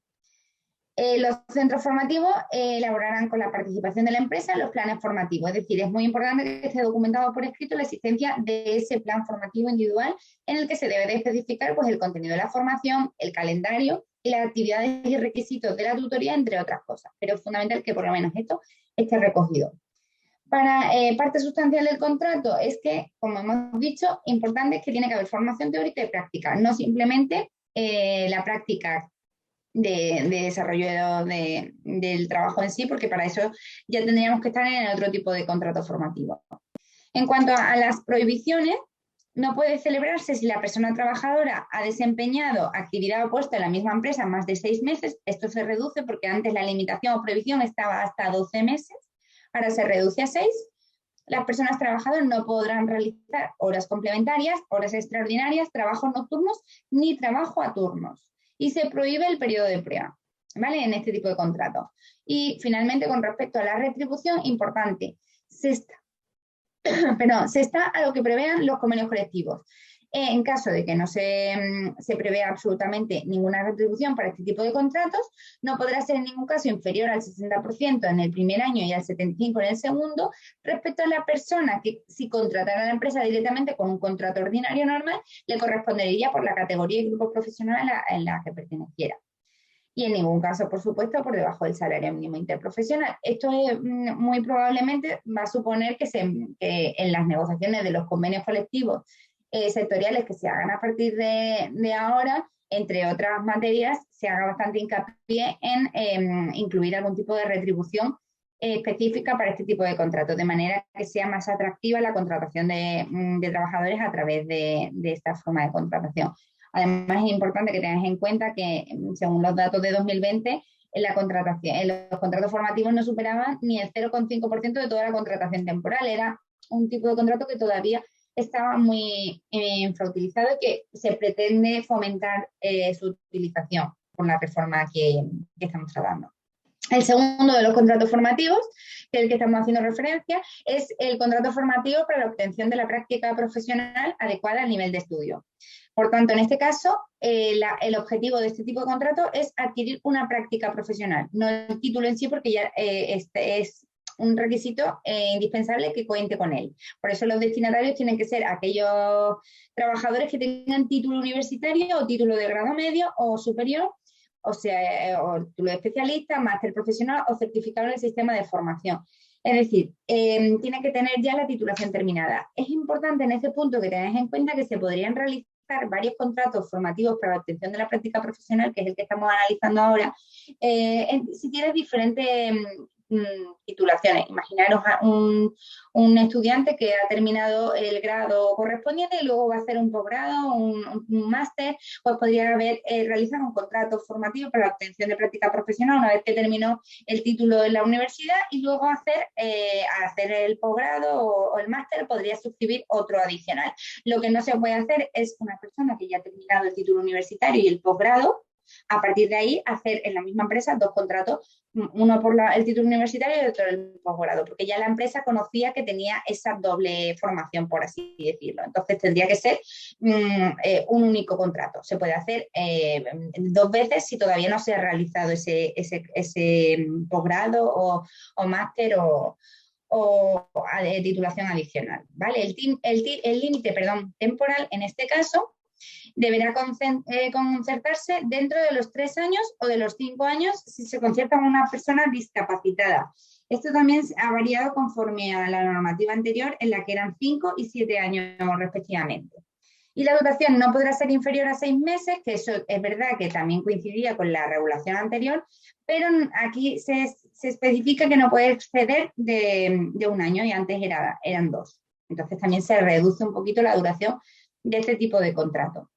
Los centros formativos elaborarán con la participación de la empresa los planes formativos, es decir, es muy importante que esté documentado por escrito la existencia de ese plan formativo individual en el que se debe de especificar pues, el contenido de la formación, el calendario y las actividades y requisitos de la tutoría, entre otras cosas, pero es fundamental que por lo menos esto esté recogido. Para parte sustancial del contrato es que, como hemos dicho, importante es que tiene que haber formación teórica y práctica, no simplemente la práctica de desarrollo del trabajo en sí, porque para eso ya tendríamos que estar en otro tipo de contrato formativo. En cuanto a las prohibiciones, no puede celebrarse si la persona trabajadora ha desempeñado actividad opuesta en la misma empresa más de 6 meses. Esto se reduce porque antes la limitación o prohibición estaba hasta 12 meses, ahora se reduce a 6. Las personas trabajadoras no podrán realizar horas complementarias, horas extraordinarias, trabajos nocturnos ni trabajo a turnos. Y se prohíbe el periodo de prueba, ¿vale? En este tipo de contratos. Y finalmente, con respecto a la retribución, importante, se está a lo que prevean los convenios colectivos. En caso de que no se prevea absolutamente ninguna retribución para este tipo de contratos, no podrá ser en ningún caso inferior al 60% en el primer año y al 75% en el segundo, respecto a la persona que, si contratara a la empresa directamente con un contrato ordinario normal, le correspondería por la categoría y grupo profesional en la que perteneciera. y en ningún caso, por supuesto, por debajo del salario mínimo interprofesional. Esto es, muy probablemente va a suponer que en las negociaciones de los convenios colectivos sectoriales que se hagan a partir de ahora, entre otras materias, se haga bastante hincapié en incluir algún tipo de retribución específica para este tipo de contratos, de manera que sea más atractiva la contratación de trabajadores a través de esta forma de contratación. Además, es importante que tengáis en cuenta que, según los datos de 2020, los contratos formativos no superaban ni el 0,5% de toda la contratación temporal. Era un tipo de contrato que todavía estaba muy infrautilizado y que se pretende fomentar su utilización con la reforma que estamos tratando. El segundo de los contratos formativos, que es el que estamos haciendo referencia, es el contrato formativo para la obtención de la práctica profesional adecuada al nivel de estudio. Por tanto, en este caso, el objetivo de este tipo de contrato es adquirir una práctica profesional, no el título en sí, porque ya es un requisito indispensable que cuente con él. Por eso los destinatarios tienen que ser aquellos trabajadores que tengan título universitario o título de grado medio o superior, o sea, o título de especialista, máster profesional o certificado en el sistema de formación. Es decir, tiene que tener ya la titulación terminada. Es importante en este punto que tengáis en cuenta que se podrían realizar varios contratos formativos para la obtención de la práctica profesional, que es el que estamos analizando ahora, si tienes diferentes titulaciones. Imaginaros un estudiante que ha terminado el grado correspondiente y luego va a hacer un posgrado, un máster, pues podría haber realizado un contrato formativo para la obtención de práctica profesional una vez que terminó el título en la universidad, y luego hacer el posgrado o el máster podría suscribir otro adicional. Lo que no se puede hacer es una persona que ya ha terminado el título universitario y el posgrado, a partir de ahí hacer en la misma empresa dos contratos, uno por el título universitario y otro el posgrado, porque ya la empresa conocía que tenía esa doble formación, por así decirlo. Entonces tendría que ser un único contrato. Se puede hacer 2 veces si todavía no se ha realizado ese posgrado o máster o titulación adicional, ¿vale? El límite temporal en este caso deberá concertarse dentro de los 3 años o de los 5 años si se concierta con una persona discapacitada. Esto también ha variado conforme a la normativa anterior, en la que eran 5 y 7 años respectivamente. Y la duración no podrá ser inferior a 6 meses, que eso es verdad que también coincidía con la regulación anterior, pero aquí se especifica que no puede exceder de 1 año y antes eran 2. Entonces también se reduce un poquito la duración de este tipo de contrato.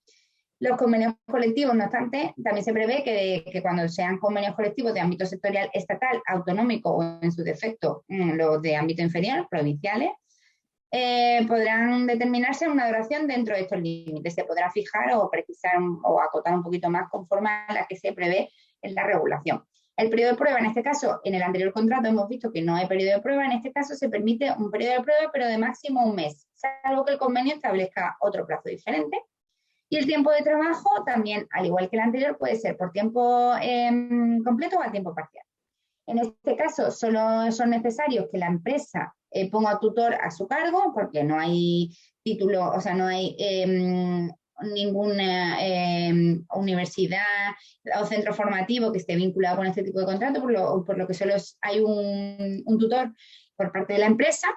Los convenios colectivos, no obstante, también se prevé que cuando sean convenios colectivos de ámbito sectorial, estatal, autonómico o en su defecto los de ámbito inferior, provinciales, podrán determinarse una duración dentro de estos límites. Se podrá fijar o precisar o acotar un poquito más conforme a la que se prevé en la regulación. El periodo de prueba, en este caso, en el anterior contrato hemos visto que no hay periodo de prueba, en este caso se permite un periodo de prueba, pero de máximo 1 mes, salvo que el convenio establezca otro plazo diferente. Y el tiempo de trabajo también, al igual que el anterior, puede ser por tiempo completo o a tiempo parcial. En este caso, solo son necesarios que la empresa ponga tutor a su cargo, porque no hay título, o sea, no hay ninguna universidad o centro formativo que esté vinculado con este tipo de contrato, por lo que solo hay un tutor por parte de la empresa.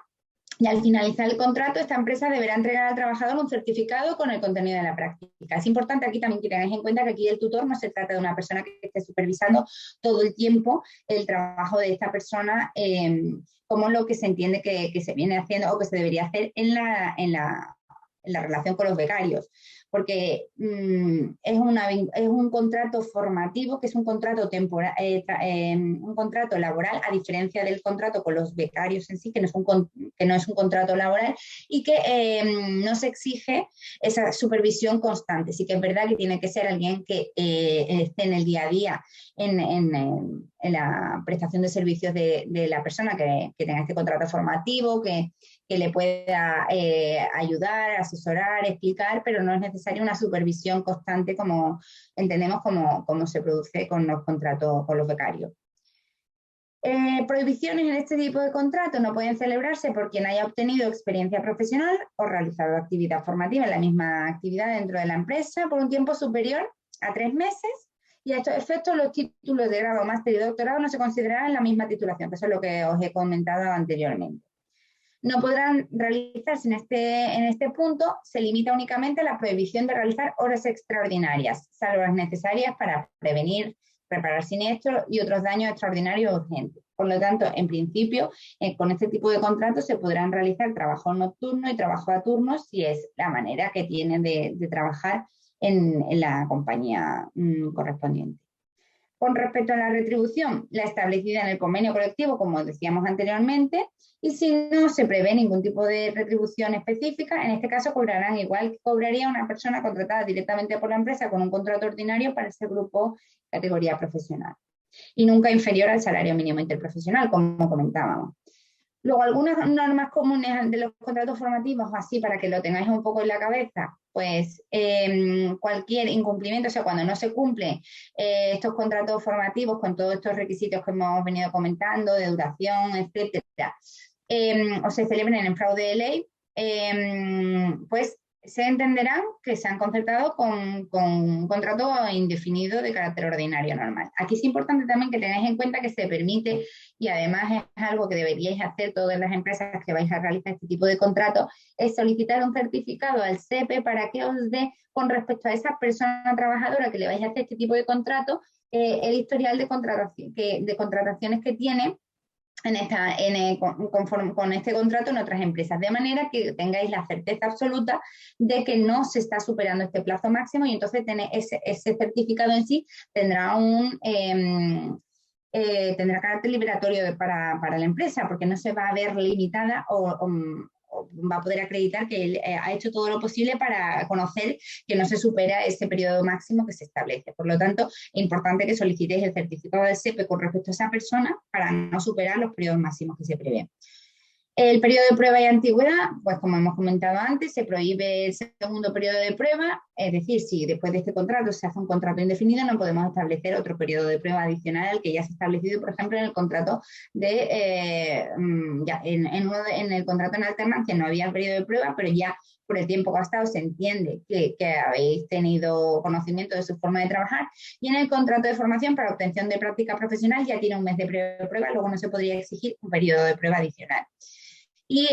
Y al finalizar el contrato, esta empresa deberá entregar al trabajador un certificado con el contenido de la práctica. Es importante aquí también que tengáis en cuenta que aquí el tutor no se trata de una persona que esté supervisando todo el tiempo el trabajo de esta persona, como lo que se entiende que se viene haciendo o que se debería hacer en la relación con los becarios, porque es un contrato formativo, que es un contrato temporal, un contrato laboral, a diferencia del contrato con los becarios en sí, que no es un contrato laboral, y que no se exige esa supervisión constante. Sí que es verdad que tiene que ser alguien que esté en el día a día en la prestación de servicios de la persona que tenga este contrato formativo, que le pueda ayudar, asesorar, explicar, pero no es necesaria una supervisión constante como entendemos como se produce con los contratos con los becarios. Prohibiciones en este tipo de contratos no pueden celebrarse por quien haya obtenido experiencia profesional o realizado actividad formativa en la misma actividad dentro de la empresa por un tiempo superior a 3 meses Y a estos efectos los títulos de grado, máster y doctorado no se considerarán en la misma titulación, que eso es lo que os he comentado anteriormente. No podrán realizarse en este punto, se limita únicamente a la prohibición de realizar horas extraordinarias, salvo las necesarias para prevenir, reparar siniestros y otros daños extraordinarios urgentes. Por lo tanto, en principio, con este tipo de contratos se podrán realizar trabajo nocturno y trabajo a turnos si es la manera que tienen de trabajar en la compañía correspondiente. Con respecto a la retribución, la establecida en el convenio colectivo, como decíamos anteriormente, y si no se prevé ningún tipo de retribución específica, en este caso cobrarán igual que cobraría una persona contratada directamente por la empresa con un contrato ordinario para ese grupo categoría profesional. Y nunca inferior al salario mínimo interprofesional, como comentábamos. Luego, algunas normas comunes de los contratos formativos, así para que lo tengáis un poco en la cabeza, pues cualquier incumplimiento, o sea, cuando no se cumplen estos contratos formativos con todos estos requisitos que hemos venido comentando, de duración, etcétera, o se celebren en fraude de ley, pues se entenderán que se han concertado con un contrato indefinido de carácter ordinario normal. Aquí es importante también que tengáis en cuenta que se permite, y además es algo que deberíais hacer todas las empresas que vais a realizar este tipo de contrato, es solicitar un certificado al SEPE para que os dé, con respecto a esa persona trabajadora que le vais a hacer este tipo de contrato, el historial de contrataciones que tiene con este contrato en otras empresas, de manera que tengáis la certeza absoluta de que no se está superando este plazo máximo y entonces ese certificado en sí tendrá tendrá carácter liberatorio para la empresa, porque no se va a ver limitada o va a poder acreditar que él ha hecho todo lo posible para conocer que no se supera ese periodo máximo que se establece. Por lo tanto, es importante que solicitéis el certificado del SEPE con respecto a esa persona para no superar los periodos máximos que se prevén. El periodo de prueba y antigüedad, pues como hemos comentado antes, se prohíbe el segundo periodo de prueba, es decir, si después de este contrato se hace un contrato indefinido, no podemos establecer otro periodo de prueba adicional al que ya se ha establecido, por ejemplo, en el contrato en el contrato en alternancia no había periodo de prueba, pero ya por el tiempo gastado se entiende que habéis tenido conocimiento de su forma de trabajar, y en el contrato de formación para obtención de práctica profesional ya tiene un mes de periodo de prueba, luego no se podría exigir un periodo de prueba adicional. Y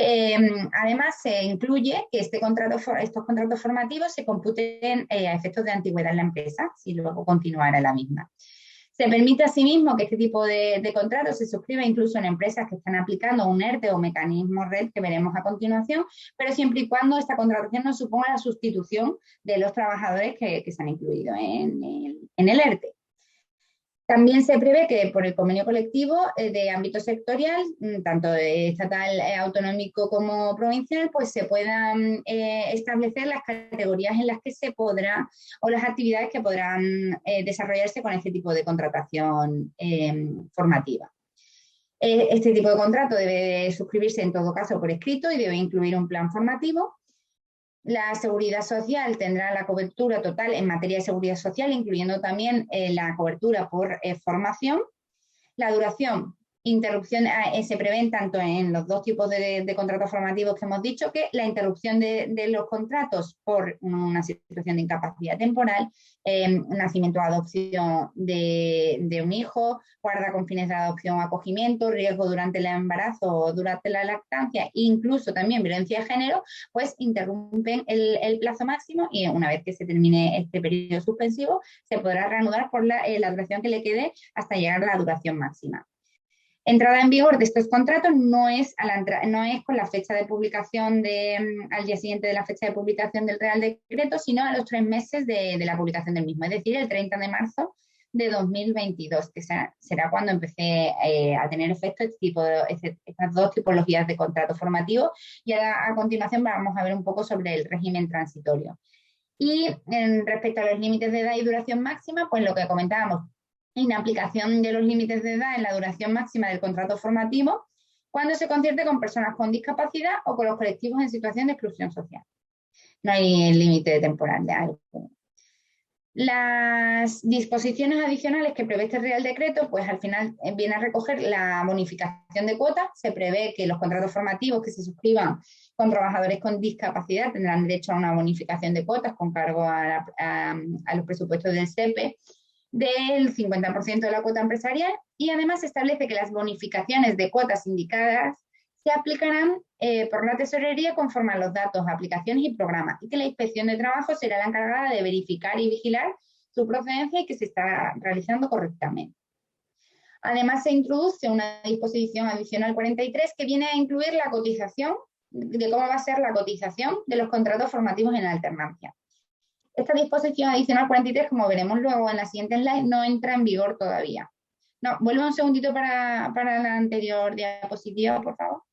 además se incluye que estos contratos formativos se computen a efectos de antigüedad en la empresa, si luego continuara la misma. Se permite asimismo que este tipo de contratos se suscriba incluso en empresas que están aplicando un ERTE o mecanismo RED que veremos a continuación, pero siempre y cuando esta contratación no suponga la sustitución de los trabajadores que se han incluido en el ERTE. También se prevé que por el convenio colectivo de ámbito sectorial, tanto estatal, autonómico como provincial, pues se puedan establecer las categorías en las que se podrá, o las actividades que podrán desarrollarse con este tipo de contratación formativa. Este tipo de contrato debe suscribirse en todo caso por escrito y debe incluir un plan formativo. La seguridad social tendrá la cobertura total en materia de seguridad social, incluyendo también la cobertura por formación. La duración, interrupción, se prevén tanto en los dos tipos de contratos formativos que hemos dicho, que la interrupción de los contratos por una situación de incapacidad temporal, nacimiento o adopción de un hijo, guarda con fines de adopción o acogimiento, riesgo durante el embarazo o durante la lactancia, e incluso también violencia de género, pues interrumpen el plazo máximo y una vez que se termine este periodo suspensivo se podrá reanudar por la duración que le quede hasta llegar a la duración máxima. Entrada en vigor de estos contratos no es con la fecha de publicación al día siguiente de la fecha de publicación del Real Decreto, sino a los 3 meses de la publicación del mismo, es decir, el 30 de marzo de 2022, que será cuando empecé a tener efecto estas dos tipologías de contrato formativo. Y a continuación vamos a ver un poco sobre el régimen transitorio. Y respecto a los límites de edad y duración máxima, pues lo que comentábamos, en aplicación de los límites de edad en la duración máxima del contrato formativo cuando se concierte con personas con discapacidad o con los colectivos en situación de exclusión social. No hay límite temporal de algo. Las disposiciones adicionales que prevé este Real Decreto, pues al final viene a recoger la bonificación de cuotas. Se prevé que los contratos formativos que se suscriban con trabajadores con discapacidad tendrán derecho a una bonificación de cuotas con cargo a los presupuestos del SEPE. del 50% de la cuota empresarial y además establece que las bonificaciones de cuotas indicadas se aplicarán por la tesorería conforme a los datos, aplicaciones y programas y que la Inspección de Trabajo será la encargada de verificar y vigilar su procedencia y que se está realizando correctamente. Además, se introduce una disposición adicional 43 que viene a incluir la cotización, de cómo va a ser la cotización de los contratos formativos en alternancia. Esta disposición adicional 43, como veremos luego en la siguiente slide, no entra en vigor todavía. No, vuelve un segundito para la anterior diapositiva, por favor.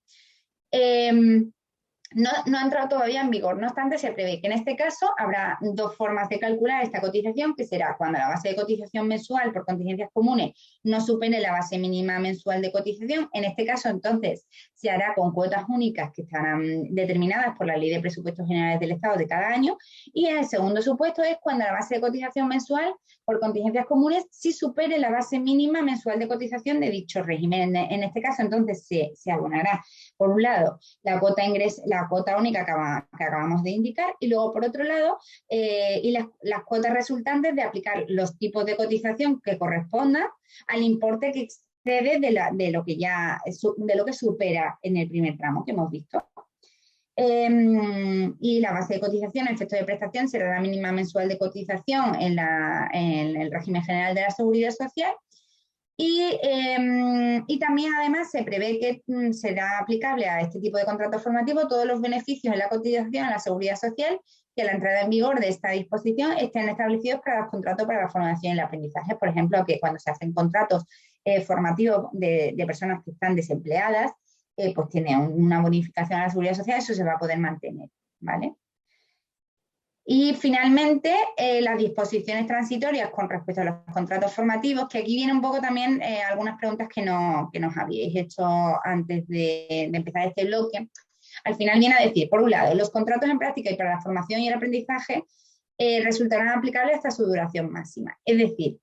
No ha entrado todavía en vigor, no obstante se prevé que en este caso habrá dos formas de calcular esta cotización, que será cuando la base de cotización mensual por contingencias comunes no supere la base mínima mensual de cotización. En este caso entonces se hará con cuotas únicas que estarán determinadas por la Ley de Presupuestos Generales del Estado de cada año, y el segundo supuesto es cuando la base de cotización mensual por contingencias comunes sí supere la base mínima mensual de cotización de dicho régimen. En este caso entonces se abonará por un lado la cuota única que acabamos de indicar y luego por otro lado las cuotas resultantes de aplicar los tipos de cotización que correspondan al importe que excede de lo que supera en el primer tramo que hemos visto. Y la base de cotización a efecto de prestación será la mínima mensual de cotización en el régimen general de la Seguridad Social. Y también además se prevé que será aplicable a este tipo de contrato formativo todos los beneficios en la cotización a la Seguridad Social que a la entrada en vigor de esta disposición estén establecidos para los contratos para la formación y el aprendizaje. Por ejemplo, que cuando se hacen contratos formativos de personas que están desempleadas, pues tiene una bonificación a la Seguridad Social, eso se va a poder mantener, ¿vale? Y finalmente, las disposiciones transitorias con respecto a los contratos formativos, que aquí viene un poco también algunas preguntas que nos habíais hecho antes de empezar este bloque. Al final viene a decir, por un lado, los contratos en práctica y para la formación y el aprendizaje resultarán aplicables hasta su duración máxima. Es decir,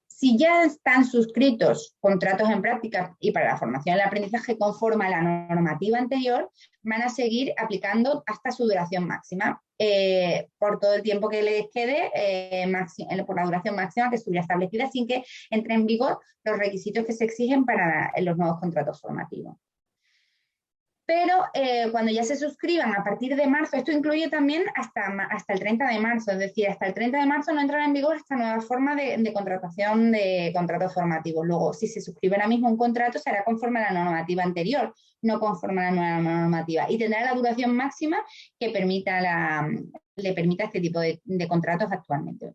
si ya están suscritos contratos en práctica y para la formación y el aprendizaje conforme a la normativa anterior, van a seguir aplicando hasta su duración máxima, por todo el tiempo que les quede, por la duración máxima que estuviera establecida, sin que entren en vigor los requisitos que se exigen para los nuevos contratos formativos. Pero cuando ya se suscriban a partir de marzo, esto incluye también hasta el 30 de marzo, es decir, hasta el 30 de marzo no entrará en vigor esta nueva forma de contratación de contratos formativos. Luego, si se suscribe ahora mismo un contrato, será conforme a la normativa anterior, no conforme a la nueva normativa, y tendrá la duración máxima que le permita este tipo de contratos actualmente.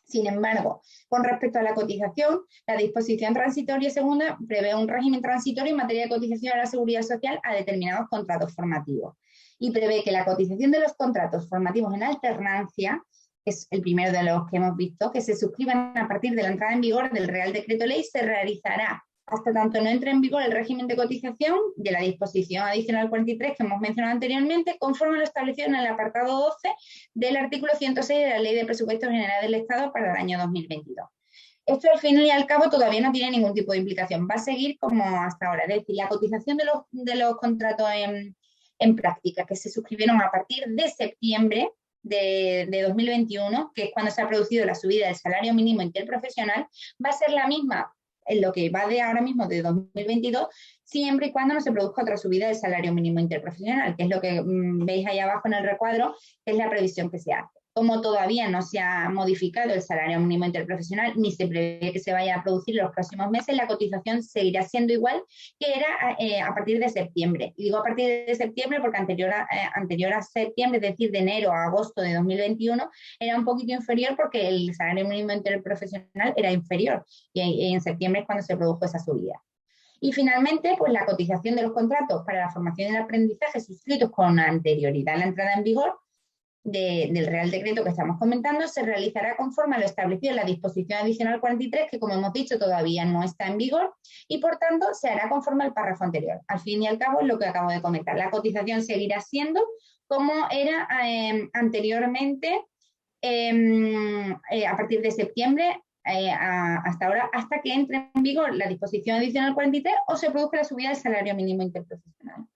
Sin embargo, con respecto a la cotización, la disposición transitoria segunda prevé un régimen transitorio en materia de cotización a la Seguridad Social a determinados contratos formativos y prevé que la cotización de los contratos formativos en alternancia, que es el primero de los que hemos visto, que se suscriban a partir de la entrada en vigor del Real Decreto Ley, se realizará hasta tanto no entre en vigor el régimen de cotización de la disposición adicional 43 que hemos mencionado anteriormente, conforme a lo establecido en el apartado 12 del artículo 106 de la Ley de Presupuestos Generales del Estado para el año 2022. Esto al fin y al cabo todavía no tiene ningún tipo de implicación, va a seguir como hasta ahora, es decir, la cotización de los contratos en práctica que se suscribieron a partir de septiembre de 2021, que es cuando se ha producido la subida del salario mínimo interprofesional, va a ser la misma en lo que va de ahora mismo de 2022, siempre y cuando no se produzca otra subida del salario mínimo interprofesional, que es lo que veis ahí abajo en el recuadro, que es la previsión que se hace. Como todavía no se ha modificado el salario mínimo interprofesional, ni se prevé que se vaya a producir en los próximos meses, la cotización seguirá siendo igual que era a partir de septiembre. Y digo a partir de septiembre porque anterior a septiembre, es decir, de enero a agosto de 2021, era un poquito inferior porque el salario mínimo interprofesional era inferior. Y en septiembre es cuando se produjo esa subida. Y finalmente, pues la cotización de los contratos para la formación y el aprendizaje suscritos con anterioridad a la entrada en vigor del Real Decreto que estamos comentando se realizará conforme a lo establecido en la disposición adicional 43, que como hemos dicho todavía no está en vigor, y por tanto se hará conforme al párrafo anterior. Al fin y al cabo es lo que acabo de comentar. La cotización seguirá siendo como era anteriormente a partir de septiembre hasta ahora, hasta que entre en vigor la disposición adicional 43 o se produzca la subida del salario mínimo interprofesional.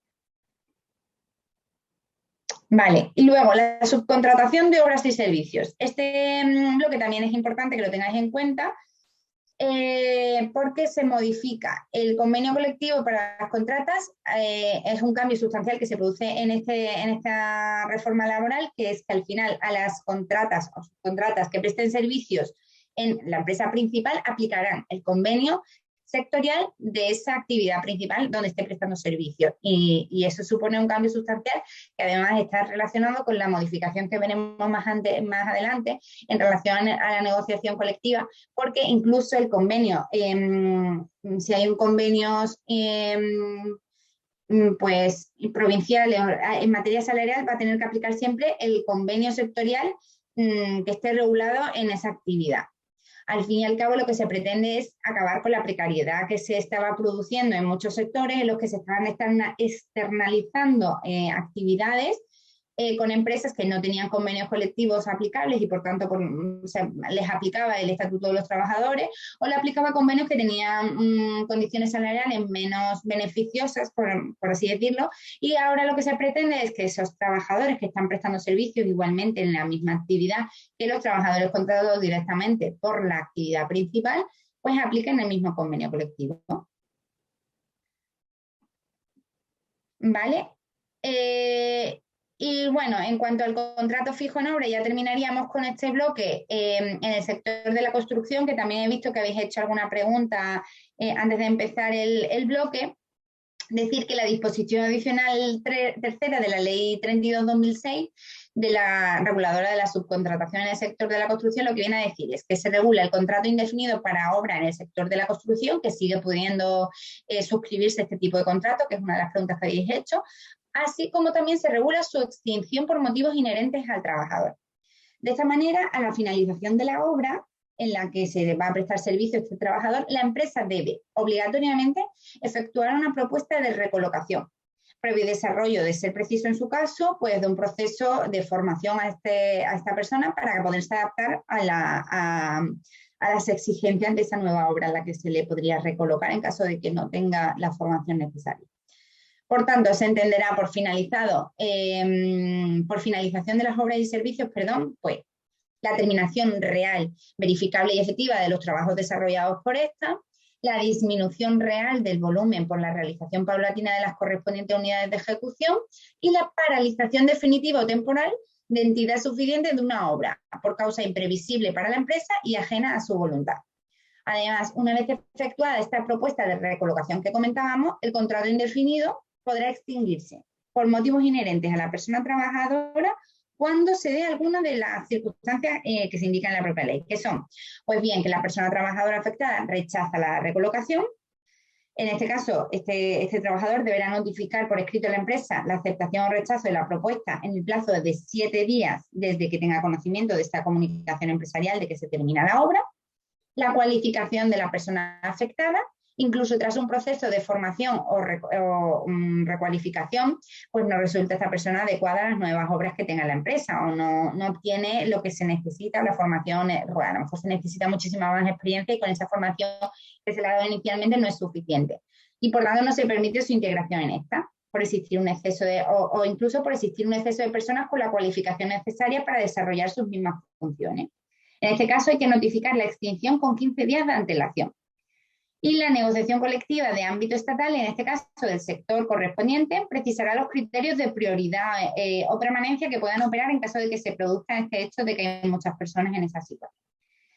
Vale, y luego la subcontratación de obras y servicios. Este bloque también es importante que lo tengáis en cuenta porque se modifica el convenio colectivo para las contratas. Es un cambio sustancial que se produce en esta reforma laboral, que es que al final a las contratas o subcontratas que presten servicios en la empresa principal aplicarán el convenio sectorial de esa actividad principal donde esté prestando servicios. Y eso supone un cambio sustancial que además está relacionado con la modificación que veremos más adelante en relación a la negociación colectiva, porque incluso el convenio, si hay un convenio pues provincial en materia salarial, va a tener que aplicar siempre el convenio sectorial que esté regulado en esa actividad. Al fin y al cabo, lo que se pretende es acabar con la precariedad que se estaba produciendo en muchos sectores en los que se estaban externalizando actividades con empresas que no tenían convenios colectivos aplicables y por tanto les aplicaba el Estatuto de los Trabajadores o le aplicaba convenios que tenían condiciones salariales menos beneficiosas, por así decirlo, y ahora lo que se pretende es que esos trabajadores que están prestando servicios igualmente en la misma actividad que los trabajadores contratados directamente por la actividad principal, pues apliquen el mismo convenio colectivo. ¿Vale? Y bueno, en cuanto al contrato fijo en obra, ya terminaríamos con este bloque en el sector de la construcción, que también he visto que habéis hecho alguna pregunta antes de empezar el bloque. Decir que la disposición adicional tercera de la Ley 32/2006 de la reguladora de la subcontratación en el sector de la construcción lo que viene a decir es que se regula el contrato indefinido para obra en el sector de la construcción, que sigue pudiendo suscribirse este tipo de contrato, que es una de las preguntas que habéis hecho, así como también se regula su extinción por motivos inherentes al trabajador. De esta manera, a la finalización de la obra en la que se va a prestar servicio a este trabajador, la empresa debe obligatoriamente efectuar una propuesta de recolocación, previo desarrollo, de ser preciso en su caso, pues de un proceso de formación a esta persona para poderse adaptar a las exigencias de esa nueva obra en la que se le podría recolocar en caso de que no tenga la formación necesaria. Por tanto, se entenderá por finalización de las obras y servicios, pues la terminación real, verificable y efectiva de los trabajos desarrollados por esta, la disminución real del volumen por la realización paulatina de las correspondientes unidades de ejecución y la paralización definitiva o temporal de entidad suficiente de una obra por causa imprevisible para la empresa y ajena a su voluntad. Además, una vez efectuada esta propuesta de recolocación que comentábamos, el contrato indefinido podrá extinguirse por motivos inherentes a la persona trabajadora cuando se dé alguna de las circunstancias que se indican en la propia ley, que son, pues bien, que la persona trabajadora afectada rechaza la recolocación. En este caso, este trabajador deberá notificar por escrito a la empresa la aceptación o rechazo de la propuesta en el plazo de 7 días desde que tenga conocimiento de esta comunicación empresarial de que se termina la obra, la cualificación de la persona afectada, incluso tras un proceso de formación o recualificación, pues no resulta esta persona adecuada a las nuevas obras que tenga la empresa o no obtiene lo que se necesita, la formación, a lo mejor se necesita muchísima más experiencia y con esa formación que se le ha dado inicialmente no es suficiente. Y por tanto no se permite su integración en esta, por existir un exceso o incluso por existir un exceso de personas con la cualificación necesaria para desarrollar sus mismas funciones. En este caso hay que notificar la extinción con 15 días de antelación. Y la negociación colectiva de ámbito estatal, en este caso del sector correspondiente, precisará los criterios de prioridad o permanencia que puedan operar en caso de que se produzca este hecho de que hay muchas personas en esa situación.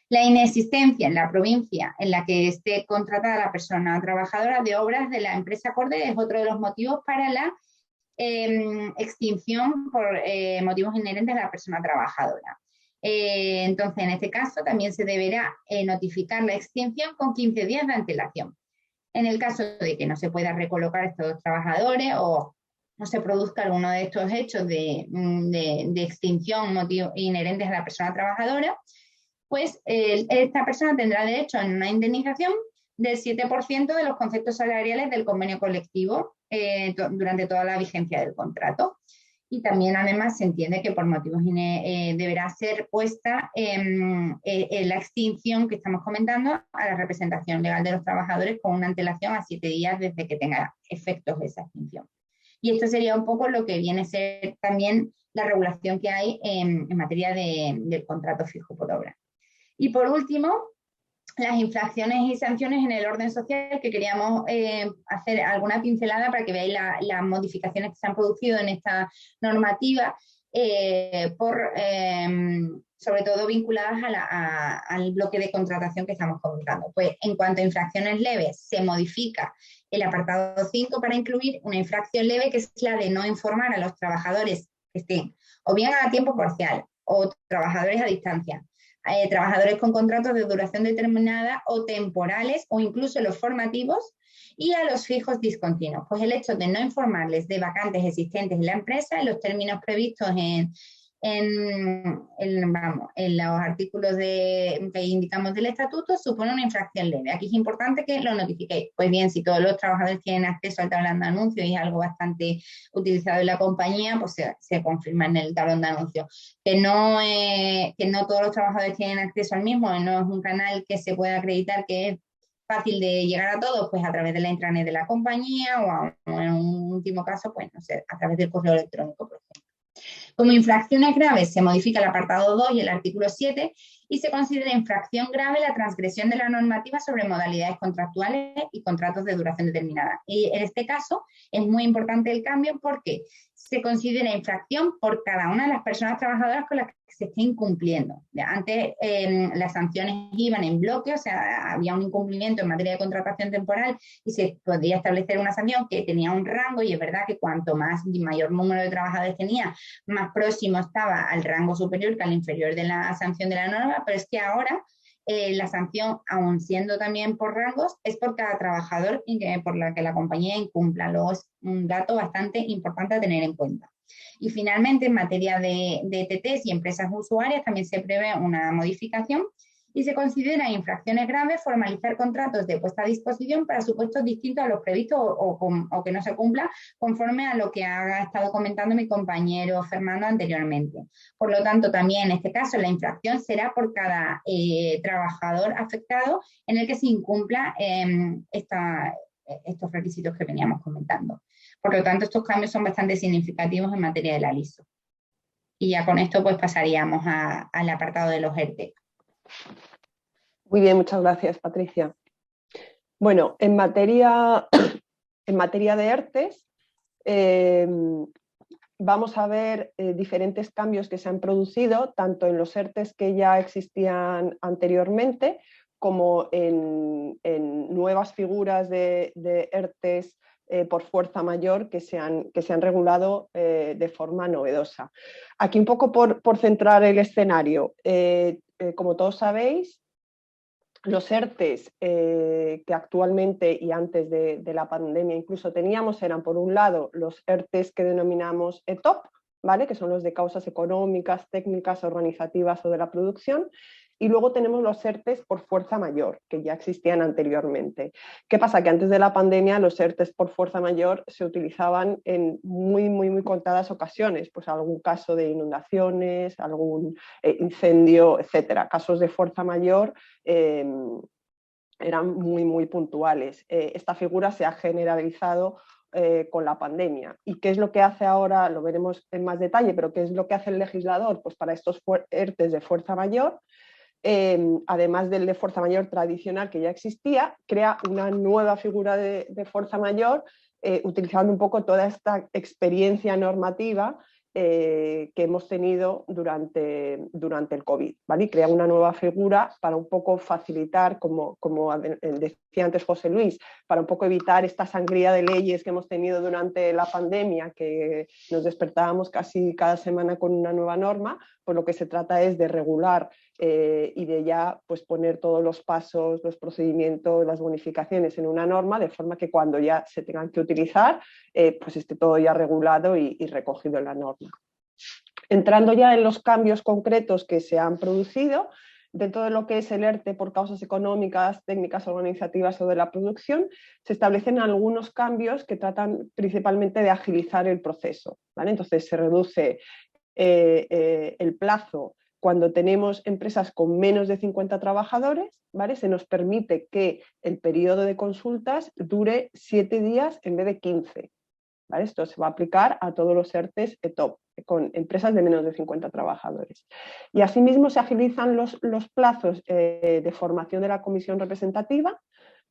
La inexistencia en la provincia en la que esté contratada la persona trabajadora de obras de la empresa acorde es otro de los motivos para la extinción por motivos inherentes a la persona trabajadora. Entonces, en este caso, también se deberá notificar la extinción con 15 días de antelación. En el caso de que no se pueda recolocar a estos trabajadores o no se produzca alguno de estos hechos de extinción inherentes a la persona trabajadora, pues esta persona tendrá derecho a una indemnización del 7% de los conceptos salariales del convenio colectivo durante toda la vigencia del contrato. Y también, además, se entiende que por motivos deberá ser puesta la extinción que estamos comentando a la representación legal de los trabajadores con una antelación a 7 días desde que tenga efectos esa extinción. Y esto sería un poco lo que viene a ser también la regulación que hay en materia del contrato fijo por obra. Y por último, las infracciones y sanciones en el orden social, que queríamos hacer alguna pincelada para que veáis las modificaciones que se han producido en esta normativa, sobre todo vinculadas al bloque de contratación que estamos comentando. Pues en cuanto a infracciones leves, se modifica el apartado 5 para incluir una infracción leve, que es la de no informar a los trabajadores que estén o bien a tiempo parcial o trabajadores a distancia, trabajadores con contratos de duración determinada o temporales o incluso los formativos, y a los fijos discontinuos. Pues el hecho de no informarles de vacantes existentes en la empresa en los términos previstos en los artículos que indicamos del estatuto supone una infracción leve. Aquí es importante que lo notifiquéis. Pues bien, si todos los trabajadores tienen acceso al tablón de anuncios y es algo bastante utilizado en la compañía, pues se confirma en el tablón de anuncios. Que no todos los trabajadores tienen acceso al mismo, no es un canal que se pueda acreditar que es fácil de llegar a todos, pues a través de la intranet de la compañía o en un último caso, pues no sé, a través del correo electrónico, por ejemplo. Como infracciones graves se modifica el apartado 2 y el artículo 7 y se considera infracción grave la transgresión de la normativa sobre modalidades contractuales y contratos de duración determinada. Y en este caso es muy importante el cambio porque se considera infracción por cada una de las personas trabajadoras con las que se esté incumpliendo. Antes las sanciones iban en bloque, o sea, había un incumplimiento en materia de contratación temporal y se podía establecer una sanción que tenía un rango, y es verdad que cuanto mayor número de trabajadores tenía, más próximo estaba al rango superior que al inferior de la sanción de la norma, pero es que ahora la sanción, aun siendo también por rangos, es por cada trabajador por la que la compañía incumpla. Luego es un dato bastante importante a tener en cuenta. Y finalmente, en materia de TTs y empresas usuarias, también se prevé una modificación y se considera infracciones graves formalizar contratos de puesta a disposición para supuestos distintos a los previstos o que no se cumpla conforme a lo que ha estado comentando mi compañero Fernando anteriormente. Por lo tanto, también en este caso la infracción será por cada trabajador afectado en el que se incumpla estos requisitos que veníamos comentando. Por lo tanto, estos cambios son bastante significativos en materia de la ISO. Y ya con esto pues pasaríamos al apartado de los ERTE. Muy bien, muchas gracias, Patricia. Bueno, en materia de ERTEs, vamos a ver diferentes cambios que se han producido, tanto en los ERTEs que ya existían anteriormente, como en nuevas figuras de ERTEs por fuerza mayor que se han regulado de forma novedosa. Aquí un poco por centrar el escenario, como todos sabéis, los ERTEs que actualmente y antes de la pandemia incluso teníamos eran, por un lado, los ERTEs que denominamos ETOP, ¿vale? Que son los de causas económicas, técnicas, organizativas o de la producción. Y luego tenemos los ERTEs por fuerza mayor, que ya existían anteriormente. ¿Qué pasa? Que antes de la pandemia los ERTEs por fuerza mayor se utilizaban en muy contadas ocasiones, pues algún caso de inundaciones, algún incendio, etcétera. Casos de fuerza mayor eran muy puntuales. Esta figura se ha generalizado con la pandemia. ¿Y qué es lo que hace ahora? Lo veremos en más detalle, pero ¿qué es lo que hace el legislador? Pues para estos ERTEs de fuerza mayor, además del de fuerza mayor tradicional que ya existía, crea una nueva figura de fuerza mayor utilizando un poco toda esta experiencia normativa que hemos tenido durante el COVID, ¿vale? Y crea una nueva figura para un poco facilitar, como decía antes José Luis, para un poco evitar esta sangría de leyes que hemos tenido durante la pandemia, que nos despertábamos casi cada semana con una nueva norma. Pues lo que se trata es de regular y de ya pues poner todos los pasos, los procedimientos, las bonificaciones en una norma, de forma que cuando ya se tengan que utilizar, pues esté todo ya regulado y recogido en la norma. Entrando ya en los cambios concretos que se han producido, dentro de lo que es el ERTE por causas económicas, técnicas organizativas o de la producción, se establecen algunos cambios que tratan principalmente de agilizar el proceso, ¿vale? Entonces se reduce el plazo cuando tenemos empresas con menos de 50 trabajadores, ¿vale? Se nos permite que el periodo de consultas dure 7 días en vez de 15. ¿vale? Esto se va a aplicar a todos los ERTEs ETOP, con empresas de menos de 50 trabajadores. Y asimismo se agilizan los plazos de formación de la comisión representativa,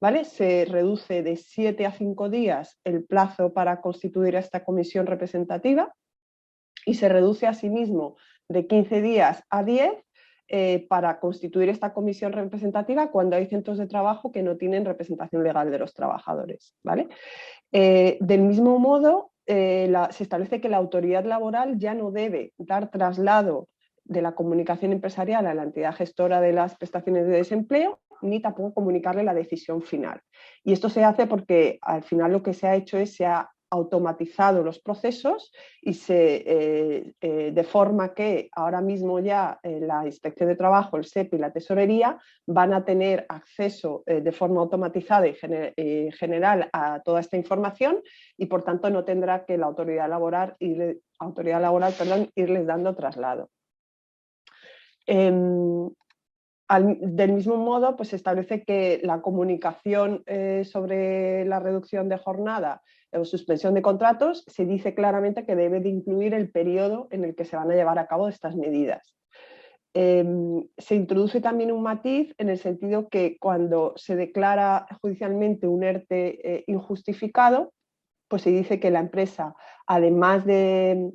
¿vale? Se reduce de 7 a 5 días el plazo para constituir esta comisión representativa y se reduce asimismo de 15 días a 10 para constituir esta comisión representativa cuando hay centros de trabajo que no tienen representación legal de los trabajadores, ¿vale? Del mismo modo, se establece que la autoridad laboral ya no debe dar traslado de la comunicación empresarial a la entidad gestora de las prestaciones de desempleo, ni tampoco comunicarle la decisión final. Y esto se hace porque al final lo que se ha hecho es se ha automatizado los procesos y de forma que ahora mismo ya la Inspección de Trabajo, el SEPE y la Tesorería van a tener acceso de forma automatizada y general a toda esta información y por tanto no tendrá que la autoridad laboral irles dando traslado. Del mismo modo, pues se establece que la comunicación sobre la reducción de jornada o suspensión de contratos se dice claramente que debe de incluir el periodo en el que se van a llevar a cabo estas medidas. Se introduce también un matiz en el sentido que cuando se declara judicialmente un ERTE injustificado, pues se dice que la empresa, además de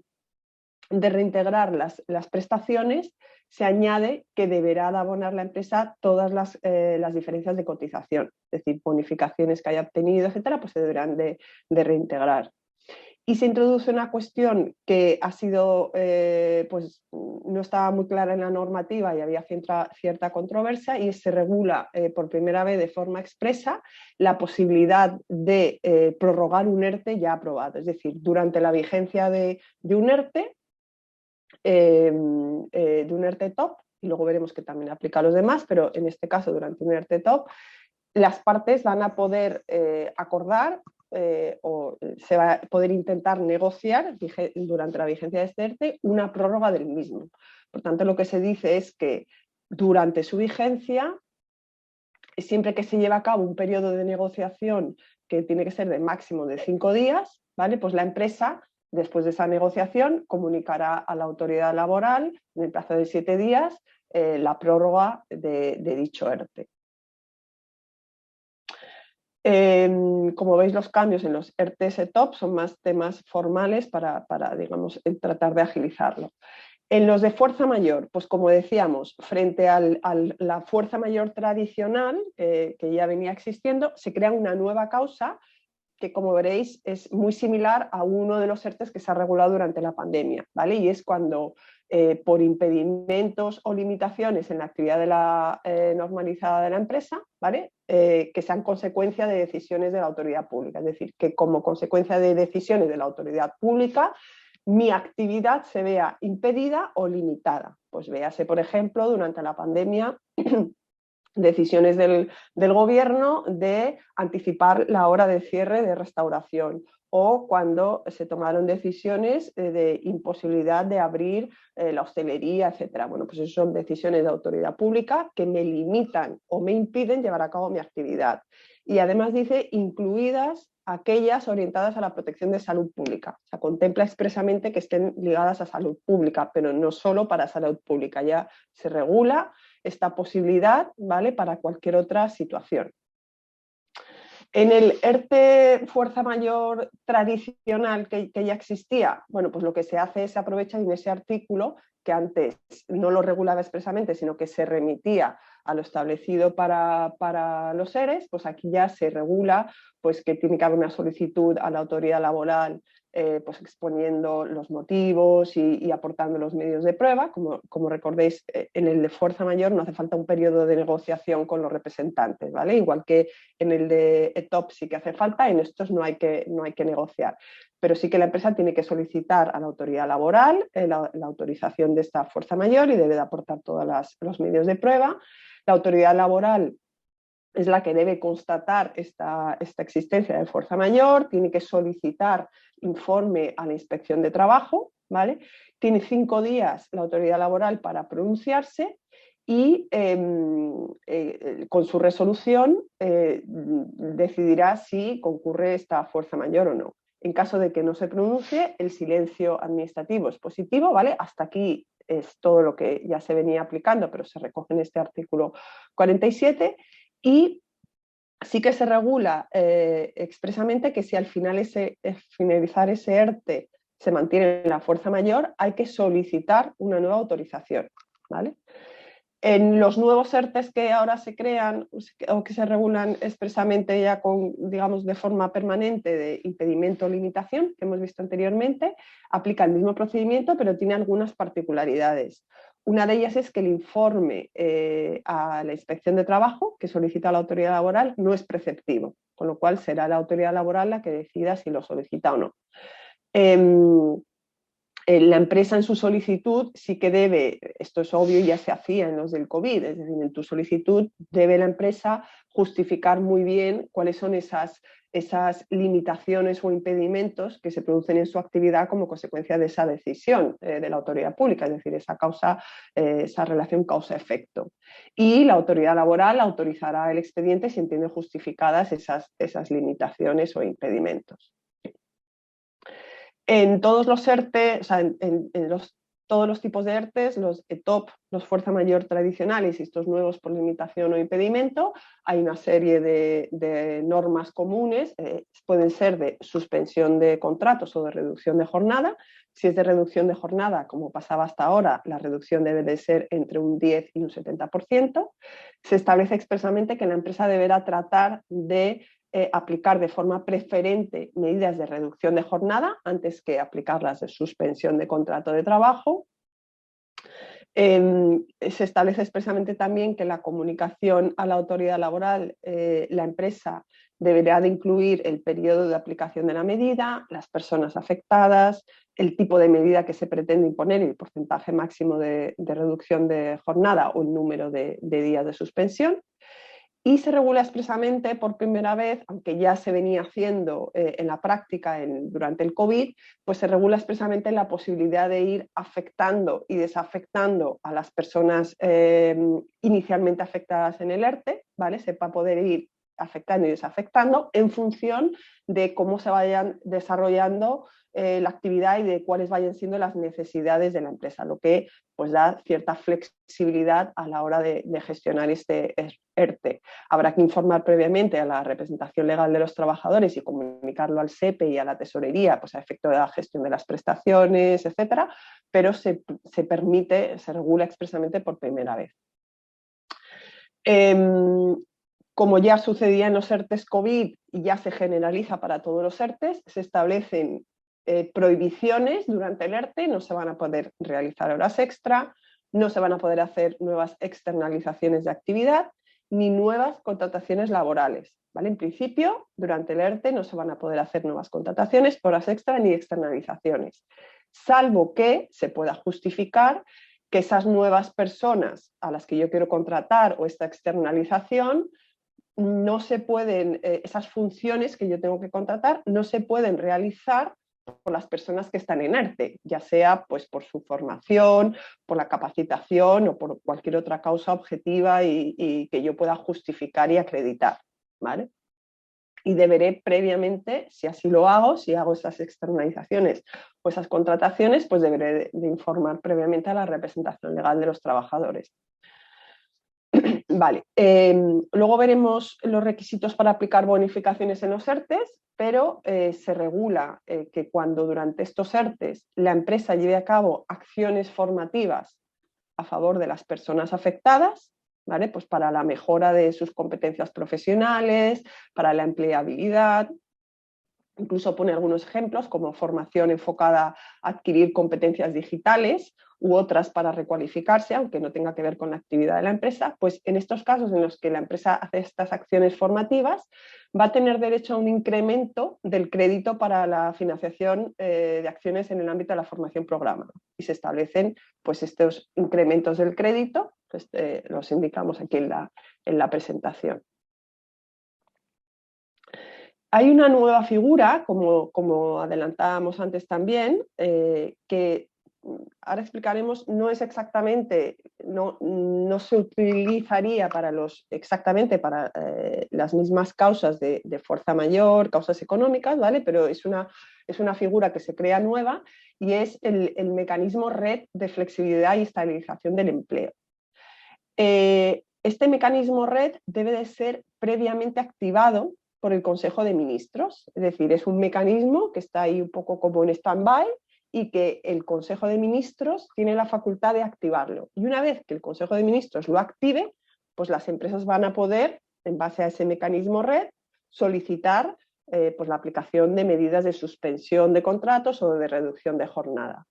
reintegrar las prestaciones, se añade que deberá de abonar la empresa todas las diferencias de cotización, es decir, bonificaciones que haya obtenido, etcétera, pues se deberán de reintegrar. Y se introduce una cuestión que ha sido, pues no estaba muy clara en la normativa y había cierta controversia, y se regula por primera vez de forma expresa la posibilidad de prorrogar un ERTE ya aprobado, es decir, durante la vigencia de un ERTE, de un ERTE top, y luego veremos que también aplica a los demás, pero en este caso durante un ERTE top, las partes van a poder acordar o se va a poder intentar negociar durante la vigencia de este ERTE una prórroga del mismo. Por tanto, lo que se dice es que durante su vigencia, siempre que se lleve a cabo un periodo de negociación que tiene que ser de máximo de 5 días, ¿vale? Pues la empresa, después de esa negociación, comunicará a la autoridad laboral en el plazo de 7 días la prórroga de dicho ERTE. Como veis, los cambios en los ERTEs ETOP son más temas formales para digamos, tratar de agilizarlo. En los de fuerza mayor, pues como decíamos, frente a la fuerza mayor tradicional que ya venía existiendo, se crea una nueva causa que, como veréis, es muy similar a uno de los ERTEs que se ha regulado durante la pandemia, ¿vale? Y es cuando por impedimentos o limitaciones en la actividad normalizada de la empresa, ¿vale? Que sean consecuencia de decisiones de la autoridad pública, es decir, que como consecuencia de decisiones de la autoridad pública mi actividad se vea impedida o limitada. Pues véase, por ejemplo, durante la pandemia, decisiones del gobierno de anticipar la hora de cierre de restauración, o cuando se tomaron decisiones de imposibilidad de abrir la hostelería, etcétera. Bueno, pues eso son decisiones de autoridad pública que me limitan o me impiden llevar a cabo mi actividad. Y además dice incluidas aquellas orientadas a la protección de salud pública. O sea, contempla expresamente que estén ligadas a salud pública, pero no solo para salud pública. Ya se regula esta posibilidad, ¿vale?, para cualquier otra situación. En el ERTE fuerza mayor tradicional que ya existía, bueno, pues lo que se hace es se aprovecha en ese artículo que antes no lo regulaba expresamente, sino que se remitía a lo establecido para los ERES, pues aquí ya se regula pues que tiene que haber una solicitud a la autoridad laboral pues exponiendo los motivos y aportando los medios de prueba. Como recordéis, en el de fuerza mayor no hace falta un periodo de negociación con los representantes, ¿vale? Igual que en el de ETOP sí que hace falta, en estos no hay que negociar. Pero sí que la empresa tiene que solicitar a la autoridad laboral la autorización de esta fuerza mayor y debe de aportar todos los medios de prueba. La autoridad laboral es la que debe constatar esta existencia de fuerza mayor, tiene que solicitar informe a la Inspección de Trabajo, ¿vale? Tiene 5 días la autoridad laboral para pronunciarse y con su resolución decidirá si concurre esta fuerza mayor o no. En caso de que no se pronuncie, el silencio administrativo es positivo, ¿vale? Hasta aquí es todo lo que ya se venía aplicando, pero se recoge en este artículo 47, y sí que se regula expresamente que si al finalizar ese ERTE se mantiene la fuerza mayor, hay que solicitar una nueva autorización, ¿vale? En los nuevos ERTEs que ahora se crean o que se regulan expresamente ya con, digamos, de forma permanente de impedimento o limitación, que hemos visto anteriormente, aplica el mismo procedimiento, pero tiene algunas particularidades. Una de ellas es que el informe a la inspección de trabajo que solicita la autoridad laboral no es preceptivo, con lo cual será la autoridad laboral la que decida si lo solicita o no. La empresa en su solicitud sí que debe, esto es obvio y ya se hacía en los del COVID, es decir, en tu solicitud debe la empresa justificar muy bien cuáles son esas limitaciones o impedimentos que se producen en su actividad como consecuencia de esa decisión de la autoridad pública, es decir, esa relación causa-efecto. Y la autoridad laboral autorizará el expediente si entiende justificadas esas limitaciones o impedimentos. En todos los ERTE, o sea, todos los tipos de ERTEs, los ETOP, los fuerza mayor tradicionales y estos nuevos por limitación o impedimento, hay una serie de normas comunes, pueden ser de suspensión de contratos o de reducción de jornada. Si es de reducción de jornada, como pasaba hasta ahora, la reducción debe de ser entre un 10 y un 70%. Se establece expresamente que la empresa deberá tratar de aplicar de forma preferente medidas de reducción de jornada antes que aplicarlas de suspensión de contrato de trabajo. Se establece expresamente también que la comunicación a la autoridad laboral, la empresa deberá de incluir el periodo de aplicación de la medida, las personas afectadas, el tipo de medida que se pretende imponer y el porcentaje máximo de reducción de jornada o el número de días de suspensión. Y se regula expresamente por primera vez, aunque ya se venía haciendo en la práctica durante el COVID, pues se regula expresamente la posibilidad de ir afectando y desafectando a las personas inicialmente afectadas en el ERTE, ¿vale? Se va a poder ir afectando y desafectando en función de cómo se vayan desarrollando la actividad y de cuáles vayan siendo las necesidades de la empresa, lo que pues da cierta flexibilidad a la hora de gestionar este ERTE. Habrá que informar previamente a la representación legal de los trabajadores y comunicarlo al SEPE y a la tesorería, pues a efecto de la gestión de las prestaciones, etcétera, pero se regula expresamente por primera vez. Como ya sucedía en los ERTEs COVID y ya se generaliza para todos los ERTEs, se establecen prohibiciones durante el ERTE, no se van a poder realizar horas extra, no se van a poder hacer nuevas externalizaciones de actividad ni nuevas contrataciones laborales, ¿vale? En principio, durante el ERTE no se van a poder hacer nuevas contrataciones, horas extra ni externalizaciones, salvo que se pueda justificar que esas nuevas personas a las que yo quiero contratar o esta externalización no se pueden, esas funciones que yo tengo que contratar no se pueden realizar por las personas que están en ERTE, ya sea pues, por su formación, por la capacitación o por cualquier otra causa objetiva y que yo pueda justificar y acreditar, ¿vale? Y deberé previamente, si así lo hago, si hago esas externalizaciones o esas contrataciones, pues deberé de informar previamente a la representación legal de los trabajadores. Vale, luego veremos los requisitos para aplicar bonificaciones en los ERTEs, pero se regula que cuando durante estos ERTEs la empresa lleve a cabo acciones formativas a favor de las personas afectadas, ¿vale? Pues para la mejora de sus competencias profesionales, para la empleabilidad. Incluso pone algunos ejemplos como formación enfocada a adquirir competencias digitales u otras para recualificarse, aunque no tenga que ver con la actividad de la empresa, pues en estos casos en los que la empresa hace estas acciones formativas va a tener derecho a un incremento del crédito para la financiación de acciones en el ámbito de la formación programa. Y se establecen pues, estos incrementos del crédito, pues, los indicamos aquí en la presentación. Hay una nueva figura, como adelantábamos antes también, que ahora explicaremos, no es exactamente, no se utilizaría exactamente para las mismas causas de fuerza mayor, causas económicas, ¿vale? Pero es una figura que se crea nueva y es el mecanismo red de flexibilidad y estabilización del empleo. Este mecanismo red debe de ser previamente activado por el Consejo de Ministros, es decir, es un mecanismo que está ahí un poco como en stand-by y que el Consejo de Ministros tiene la facultad de activarlo. Y una vez que el Consejo de Ministros lo active, pues las empresas van a poder, en base a ese mecanismo red, solicitar pues la aplicación de medidas de suspensión de contratos o de reducción de jornada.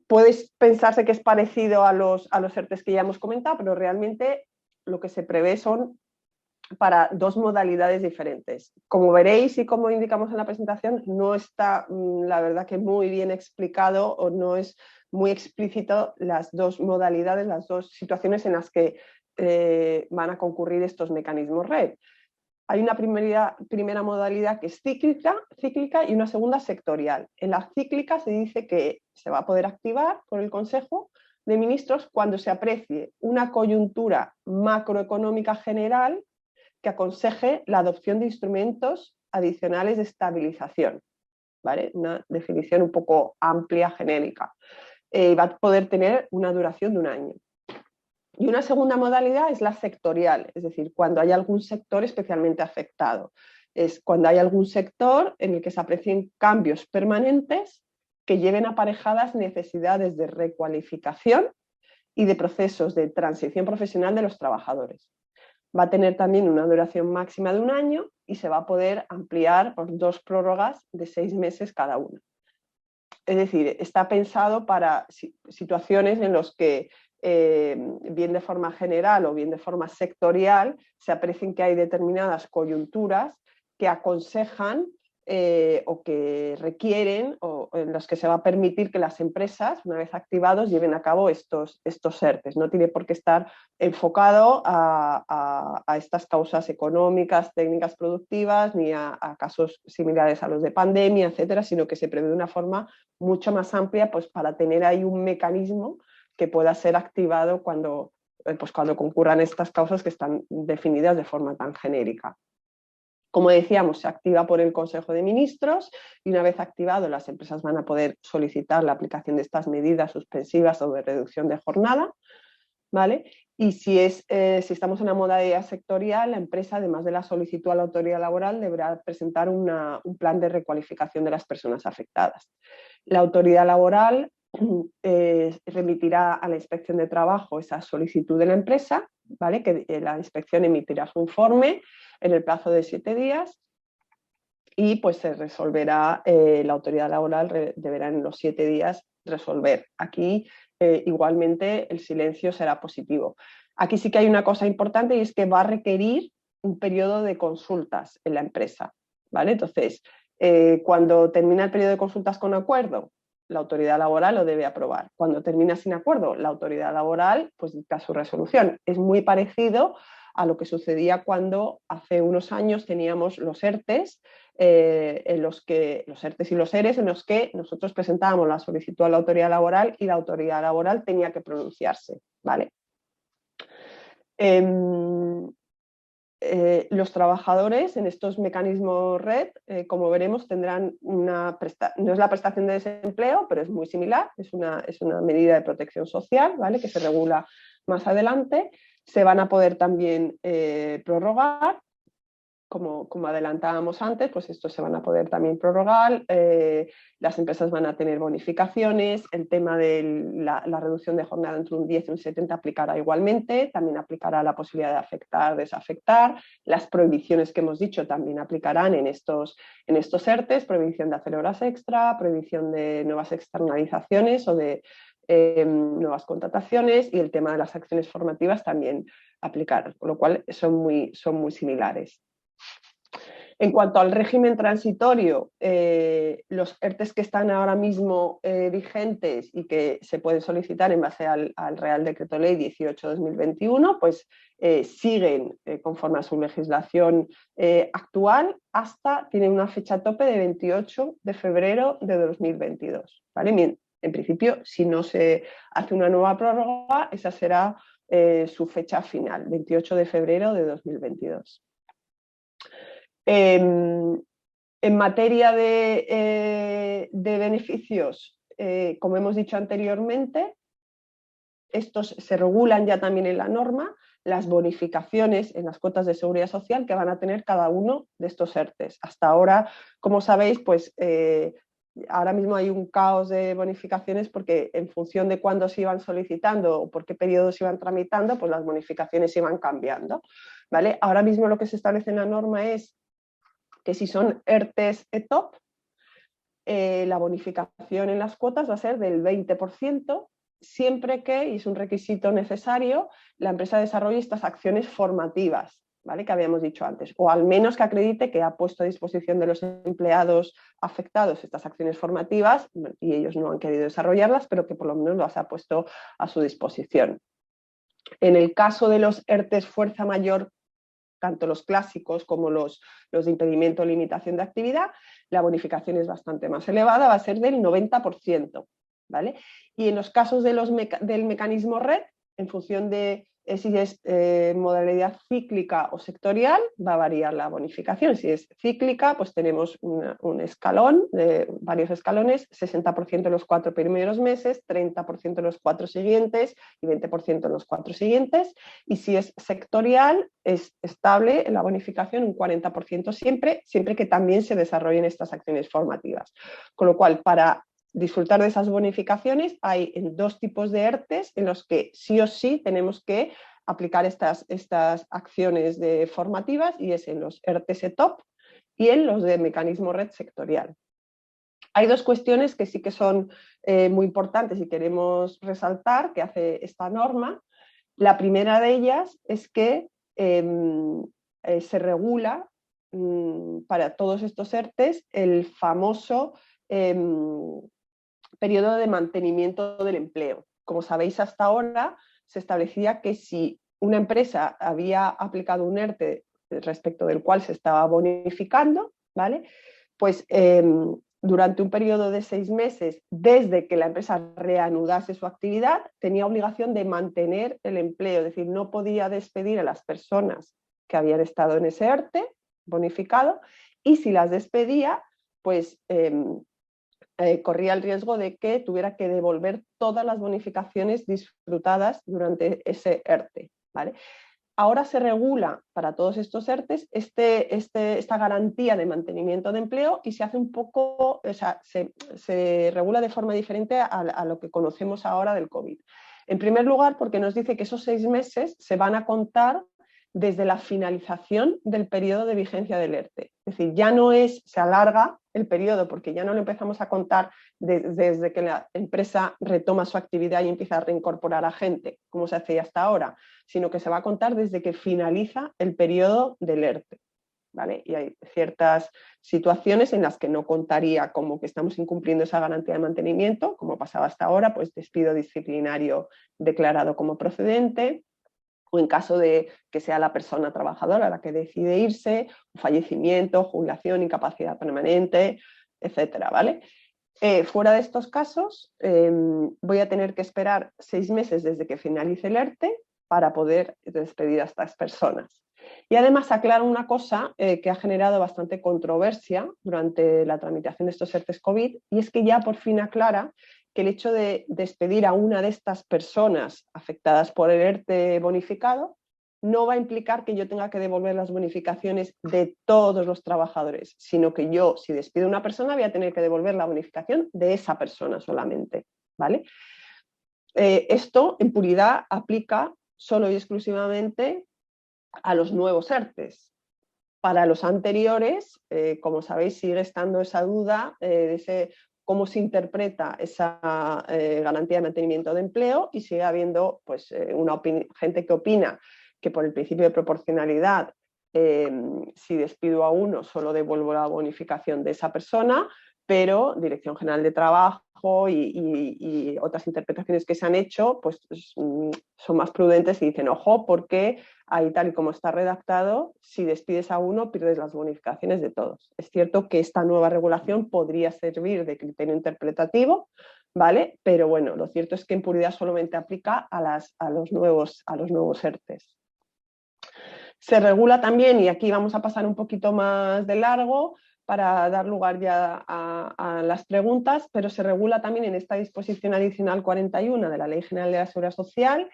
Puede pensarse que es parecido a los ERTEs que ya hemos comentado, pero realmente lo que se prevé son para dos modalidades diferentes. Como veréis y como indicamos en la presentación, no está, la verdad, que muy bien explicado o no es muy explícito las dos modalidades, las dos situaciones en las que van a concurrir estos mecanismos red. Hay una primera modalidad que es cíclica y una segunda sectorial. En la cíclica se dice que se va a poder activar por el Consejo de Ministros cuando se aprecie una coyuntura macroeconómica general que aconseje la adopción de instrumentos adicionales de estabilización, ¿vale? Una definición un poco amplia, genérica. Va a poder tener una duración de 1 año. Y una segunda modalidad es la sectorial, es decir, cuando hay algún sector especialmente afectado. Es cuando hay algún sector en el que se aprecien cambios permanentes que lleven aparejadas necesidades de recualificación y de procesos de transición profesional de los trabajadores. Va a tener también una duración máxima de 1 año y se va a poder ampliar por 2 prórrogas de 6 meses cada una. Es decir, está pensado para situaciones en las que, bien de forma general o bien de forma sectorial, se aprecien que hay determinadas coyunturas que aconsejan o que requieren o en los que se va a permitir que las empresas, una vez activados, lleven a cabo estos ERTEs. No tiene por qué estar enfocado a estas causas económicas, técnicas productivas, ni a casos similares a los de pandemia, etcétera, sino que se prevé de una forma mucho más amplia, pues para tener ahí un mecanismo que pueda ser activado cuando concurran estas causas que están definidas de forma tan genérica. Como decíamos, se activa por el Consejo de Ministros y una vez activado las empresas van a poder solicitar la aplicación de estas medidas suspensivas o de reducción de jornada, ¿vale? Y si estamos en una modalidad sectorial, la empresa, además de la solicitud a la autoridad laboral, deberá presentar un plan de recualificación de las personas afectadas. La autoridad laboral remitirá a la inspección de trabajo esa solicitud de la empresa, ¿vale? Que la inspección emitirá su informe en el plazo de 7 días y pues se resolverá, la autoridad laboral deberá en los 7 días resolver. Aquí igualmente el silencio será positivo. Aquí sí que hay una cosa importante y es que va a requerir un periodo de consultas en la empresa, ¿vale? Entonces, cuando termina el periodo de consultas con acuerdo, la autoridad laboral lo debe aprobar. Cuando termina sin acuerdo, la autoridad laboral pues dicta su resolución. Es muy parecido a lo que sucedía cuando hace unos años teníamos los ERTEs, los ERTEs y los ERES, en los que nosotros presentábamos la solicitud a la autoridad laboral y la autoridad laboral tenía que pronunciarse, ¿vale? Los trabajadores en estos mecanismos red, como veremos, tendrán no es la prestación de desempleo, pero es muy similar, es una medida de protección social, ¿vale? Que se regula más adelante. Se van a poder también prorrogar, como adelantábamos antes, pues estos se van a poder también prorrogar, las empresas van a tener bonificaciones, el tema de la reducción de jornada entre un 10 y un 70 aplicará igualmente, también aplicará la posibilidad de afectar, desafectar, las prohibiciones que hemos dicho también aplicarán en estos ERTEs, prohibición de hacer horas extra, prohibición de nuevas externalizaciones o de nuevas contrataciones y el tema de las acciones formativas también aplicar, con lo cual son muy similares. En cuanto al régimen transitorio, los ERTEs que están ahora mismo vigentes y que se pueden solicitar en base al Real Decreto Ley 18/2021, pues siguen conforme a su legislación actual tienen una fecha tope de 28 de febrero de 2022. ¿Vale? En principio, si no se hace una nueva prórroga, esa será su fecha final, 28 de febrero de 2022. En materia de beneficios, como hemos dicho anteriormente, estos se regulan ya también en la norma, las bonificaciones en las cuotas de seguridad social que van a tener cada uno de estos ERTEs. Hasta ahora, como sabéis, pues ahora mismo hay un caos de bonificaciones porque en función de cuándo se iban solicitando o por qué periodos se iban tramitando, pues las bonificaciones iban cambiando, ¿vale? Ahora mismo lo que se establece en la norma es que si son ERTEs ETOP, la bonificación en las cuotas va a ser del 20%, siempre que, y es un requisito necesario, la empresa desarrolle estas acciones formativas, ¿vale? Que habíamos dicho antes, o al menos que acredite que ha puesto a disposición de los empleados afectados estas acciones formativas y ellos no han querido desarrollarlas, pero que por lo menos las ha puesto a su disposición. En el caso de los ERTEs fuerza mayor, tanto los clásicos como los de impedimento o limitación de actividad, la bonificación es bastante más elevada, va a ser del 90%. ¿Vale? Y en los casos de del mecanismo red, en función de si es modalidad cíclica o sectorial, va a variar la bonificación. Si es cíclica, pues tenemos un escalón, varios escalones, 60% en los 4 primeros meses, 30% en los 4 siguientes y 20% en los 4 siguientes. Y si es sectorial, es estable en la bonificación, un 40% siempre que también se desarrollen estas acciones formativas. Con lo cual, para disfrutar de esas bonificaciones hay en 2 tipos de ERTEs en los que sí o sí tenemos que aplicar estas acciones formativas, y es en los ERTEs ETOP y en los de mecanismo red sectorial. Hay 2 cuestiones que sí que son muy importantes y queremos resaltar que hace esta norma. La primera de ellas es que se regula para todos estos ERTEs el famoso periodo de mantenimiento del empleo. Como sabéis, hasta ahora se establecía que si una empresa había aplicado un ERTE respecto del cual se estaba bonificando, ¿vale? Pues durante un periodo de 6 meses, desde que la empresa reanudase su actividad, tenía obligación de mantener el empleo, es decir, no podía despedir a las personas que habían estado en ese ERTE bonificado, y si las despedía, pues corría el riesgo de que tuviera que devolver todas las bonificaciones disfrutadas durante ese ERTE, ¿vale? Ahora se regula para todos estos ERTEs esta garantía de mantenimiento de empleo y se hace un poco, o sea, se regula de forma diferente a lo que conocemos ahora del COVID. En primer lugar, porque nos dice que esos 6 meses se van a contar desde la finalización del periodo de vigencia del ERTE. Es decir, ya no se alarga el periodo porque ya no lo empezamos a contar desde que la empresa retoma su actividad y empieza a reincorporar a gente, como se hacía hasta ahora, sino que se va a contar desde que finaliza el periodo del ERTE. ¿Vale? Y hay ciertas situaciones en las que no contaría como que estamos incumpliendo esa garantía de mantenimiento, como pasaba hasta ahora, pues despido disciplinario declarado como procedente, o en caso de que sea la persona trabajadora la que decide irse, fallecimiento, jubilación, incapacidad permanente, etcétera, ¿vale? Fuera de estos casos, voy a tener que esperar 6 meses desde que finalice el ERTE para poder despedir a estas personas. Y además aclaro una cosa que ha generado bastante controversia durante la tramitación de estos ERTEs COVID, y es que ya por fin aclara que el hecho de despedir a una de estas personas afectadas por el ERTE bonificado no va a implicar que yo tenga que devolver las bonificaciones de todos los trabajadores, sino que yo, si despido a una persona, voy a tener que devolver la bonificación de esa persona solamente, ¿vale? Esto, en puridad, aplica solo y exclusivamente a los nuevos ERTEs. Para los anteriores, como sabéis, sigue estando esa duda de cómo se interpreta esa garantía de mantenimiento de empleo, y sigue habiendo pues, gente que opina que por el principio de proporcionalidad, si despido a uno, solo devuelvo la bonificación de esa persona, pero Dirección General de Trabajo y otras interpretaciones que se han hecho pues, son más prudentes y dicen, ojo, porque ahí tal y como está redactado, si despides a uno, pierdes las bonificaciones de todos. Es cierto que esta nueva regulación podría servir de criterio interpretativo, ¿vale? Pero bueno, lo cierto es que en puridad solamente aplica a los nuevos ERTEs. Se regula también, y aquí vamos a pasar un poquito más de largo para dar lugar ya a las preguntas, pero se regula también en esta disposición adicional 41 de la Ley General de la Seguridad Social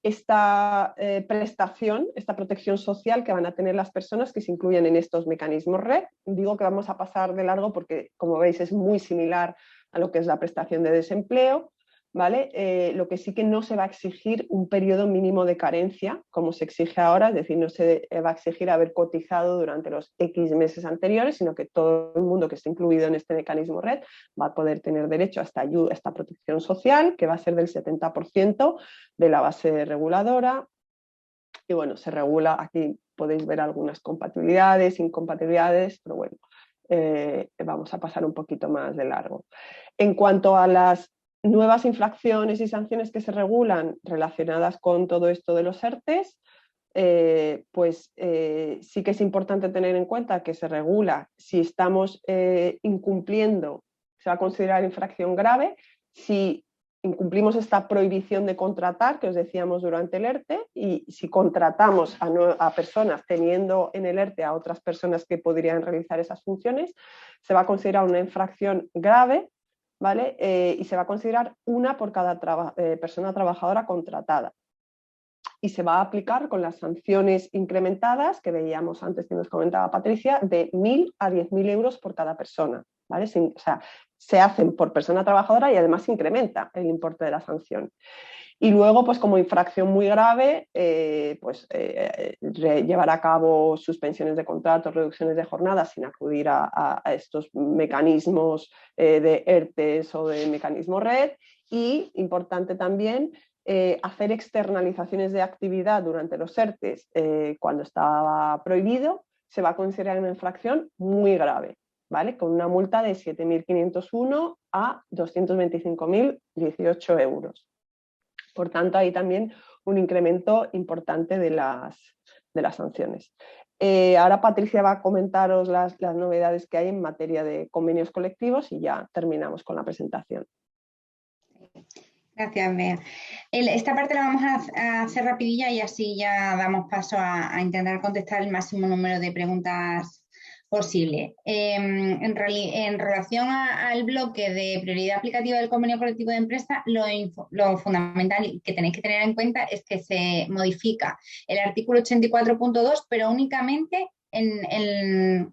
esta prestación, esta protección social que van a tener las personas que se incluyen en estos mecanismos REP. Digo que vamos a pasar de largo porque, como veis, es muy similar a lo que es la prestación de desempleo, ¿vale? Lo que sí que no se va a exigir un periodo mínimo de carencia, como se exige ahora, es decir, no se va a exigir haber cotizado durante los X meses anteriores, sino que todo el mundo que esté incluido en este mecanismo RED va a poder tener derecho a esta protección social, que va a ser del 70% de la base reguladora. Y bueno, se regula, aquí podéis ver algunas compatibilidades, incompatibilidades, pero bueno, vamos a pasar un poquito más de largo. En cuanto a las nuevas infracciones y sanciones que se regulan relacionadas con todo esto de los ERTEs, sí que es importante tener en cuenta que se regula si estamos incumpliendo, se va a considerar infracción grave, si incumplimos esta prohibición de contratar que os decíamos durante el ERTE, y si contratamos a personas teniendo en el ERTE a otras personas que podrían realizar esas funciones, se va a considerar una infracción grave, ¿vale? Y se va a considerar una por cada persona trabajadora contratada. Y se va a aplicar con las sanciones incrementadas que veíamos antes que nos comentaba Patricia, de 1.000 a 10.000 euros por cada persona, ¿vale? O sea, se hacen por persona trabajadora y además se incrementa el importe de la sanción. Y luego, pues como infracción muy grave, llevar a cabo suspensiones de contratos, reducciones de jornadas sin acudir a estos mecanismos de ERTEs o de mecanismo RED. Y, importante también, hacer externalizaciones de actividad durante los ERTEs cuando estaba prohibido, se va a considerar una infracción muy grave, ¿vale? Con una multa de 7.501 a 225.018 euros. Por tanto, hay también un incremento importante de las sanciones. Ahora Patricia va a comentaros las novedades que hay en materia de convenios colectivos y ya terminamos con la presentación. Gracias, Bea. Esta parte la vamos a hacer rapidilla y así ya damos paso a intentar contestar el máximo número de preguntas posible. En relación al bloque de prioridad aplicativa del convenio colectivo de empresa, lo fundamental que tenéis que tener en cuenta es que se modifica el artículo 84.2, pero únicamente desde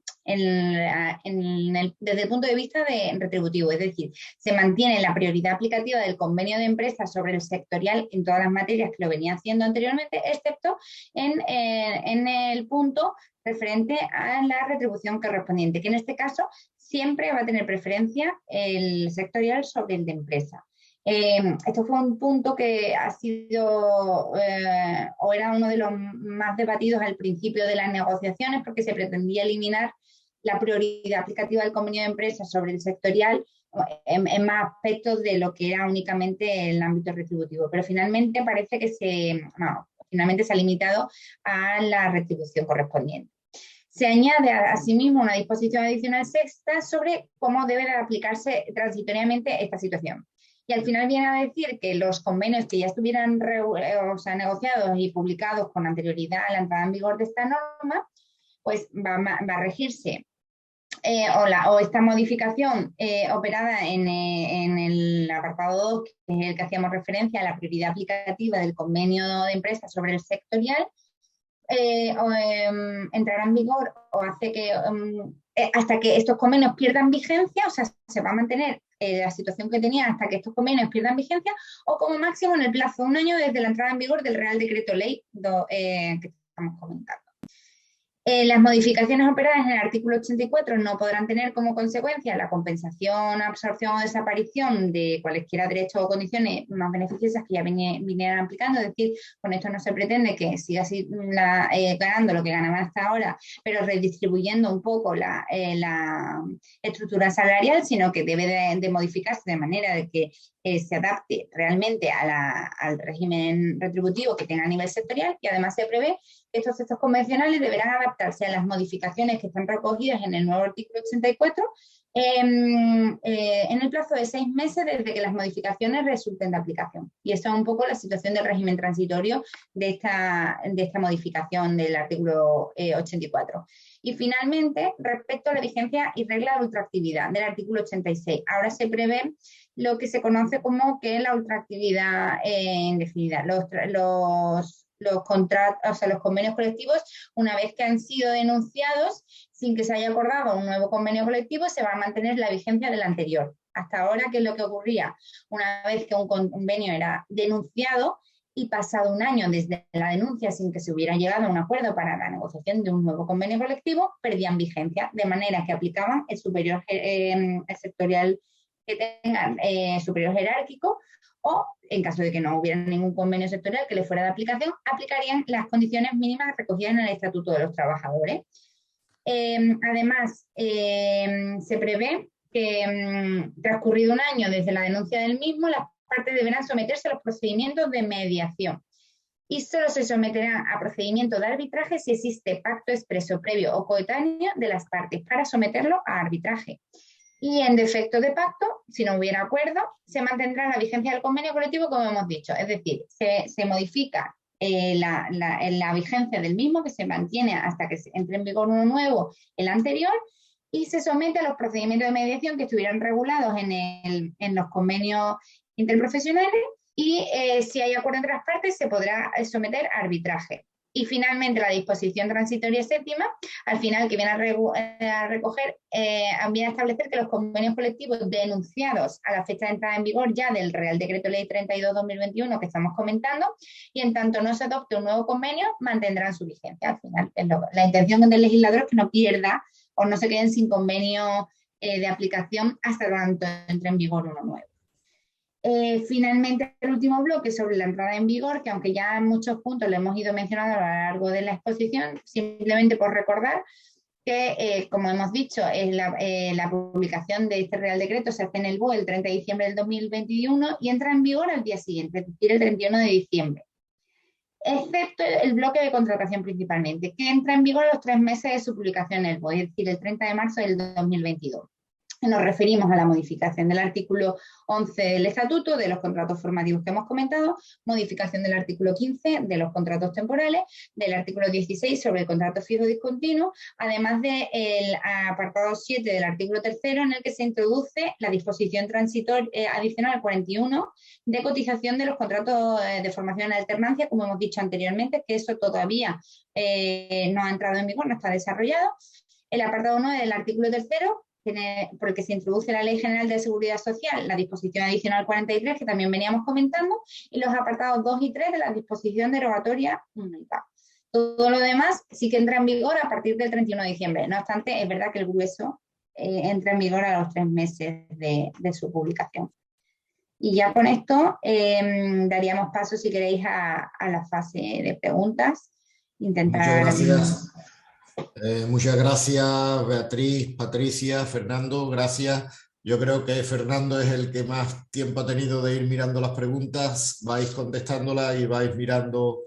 el punto de vista retributivo, es decir, se mantiene la prioridad aplicativa del convenio de empresa sobre el sectorial en todas las materias que lo venía haciendo anteriormente, excepto en el punto referente a la retribución correspondiente, que en este caso siempre va a tener preferencia el sectorial sobre el de empresa. Esto fue un punto que ha sido o era uno de los más debatidos al principio de las negociaciones, porque se pretendía eliminar la prioridad aplicativa del convenio de empresa sobre el sectorial en más aspectos de lo que era únicamente el ámbito retributivo, pero finalmente parece que se ha limitado a la retribución correspondiente. Se añade asimismo una disposición adicional sexta sobre cómo debe de aplicarse transitoriamente esta situación. Y al final viene a decir que los convenios que ya estuvieran negociados y publicados con anterioridad a la entrada en vigor de esta norma, pues va a regirse o esta modificación operada en el apartado 2, que es el que hacíamos referencia a la prioridad aplicativa del convenio de empresa sobre el sectorial, entrará en vigor o hace que hasta que estos convenios pierdan vigencia, o sea, se va a mantener la situación que tenía hasta que estos convenios pierdan vigencia, o como máximo en el plazo de un año desde la entrada en vigor del Real Decreto Ley que estamos comentando. Las modificaciones operadas en el artículo 84 no podrán tener como consecuencia la compensación, absorción o desaparición de cualesquiera derechos o condiciones más beneficiosas que ya vinieran aplicando. Es decir, con esto no se pretende que siga así ganando lo que ganaban hasta ahora, pero redistribuyendo un poco la estructura salarial, sino que debe de modificarse de manera de que se adapte realmente al régimen retributivo que tenga a nivel sectorial, y además se prevé que estos textos convencionales deberán adaptarse a las modificaciones que están recogidas en el nuevo artículo 84 en el plazo de 6 meses desde que las modificaciones resulten de aplicación. Y eso es un poco la situación del régimen transitorio de esta modificación del artículo 84. Y finalmente, respecto a la vigencia y regla de ultraactividad del artículo 86, ahora se prevé lo que se conoce como que la ultraactividad indefinida. Los contratos, o sea, los convenios colectivos, una vez que han sido denunciados, sin que se haya acordado un nuevo convenio colectivo, se va a mantener la vigencia del anterior. Hasta ahora, ¿qué es lo que ocurría? Una vez que un convenio era denunciado y pasado un año desde la denuncia sin que se hubiera llegado a un acuerdo para la negociación de un nuevo convenio colectivo, perdían vigencia, de manera que aplicaban el superior el sectorial que tengan superior jerárquico, o en caso de que no hubiera ningún convenio sectorial que le fuera de aplicación, aplicarían las condiciones mínimas recogidas en el Estatuto de los Trabajadores. Además, se prevé que transcurrido un año desde la denuncia del mismo, las partes deberán someterse a los procedimientos de mediación y solo se someterán a procedimiento de arbitraje si existe pacto expreso previo o coetáneo de las partes para someterlo a arbitraje. Y en defecto de pacto, si no hubiera acuerdo, se mantendrá la vigencia del convenio colectivo, como hemos dicho. Es decir, se modifica la vigencia del mismo, que se mantiene hasta que entre en vigor uno nuevo, el anterior, y se somete a los procedimientos de mediación que estuvieran regulados en los convenios interprofesionales, y si hay acuerdo entre las partes, se podrá someter a arbitraje. Y finalmente la disposición transitoria séptima, al final, que viene a recoger, viene a establecer que los convenios colectivos denunciados a la fecha de entrada en vigor ya del Real Decreto Ley 32/2021 que estamos comentando, y en tanto no se adopte un nuevo convenio, mantendrán su vigencia. Al final, la intención del legislador es que no pierda o no se queden sin convenio de aplicación hasta tanto entre en vigor uno nuevo. Finalmente, el último bloque sobre la entrada en vigor, que aunque ya en muchos puntos lo hemos ido mencionando a lo largo de la exposición, simplemente por recordar que, como hemos dicho, la publicación de este Real Decreto se hace en el BOE el 30 de diciembre del 2021 y entra en vigor al día siguiente, es decir, el 31 de diciembre. Excepto el bloque de contratación principalmente, que entra en vigor a los 3 meses de su publicación en el BOE, es decir, el 30 de marzo del 2022. Nos referimos a la modificación del artículo 11 del Estatuto, de los contratos formativos que hemos comentado, modificación del artículo 15 de los contratos temporales, del artículo 16 sobre el contrato fijo discontinuo, además del apartado 7 del artículo 3 en el que se introduce la disposición transitoria adicional 41 de cotización de los contratos de formación en alternancia, como hemos dicho anteriormente, que eso todavía no ha entrado en vigor, no está desarrollado. El apartado 9 del artículo 3 por el que se introduce la Ley General de Seguridad Social, la disposición adicional 43, que también veníamos comentando, y los apartados 2 y 3 de la disposición derogatoria única. Todo lo demás sí que entra en vigor a partir del 31 de diciembre. No obstante, es verdad que el grueso entra en vigor a los 3 meses de su publicación. Y ya con esto daríamos paso, si queréis, a la fase de preguntas. Intentar... Muchas gracias. Muchas gracias, Beatriz, Patricia, Fernando, gracias. Yo creo que Fernando es el que más tiempo ha tenido de ir mirando las preguntas, vais contestándolas y vais mirando,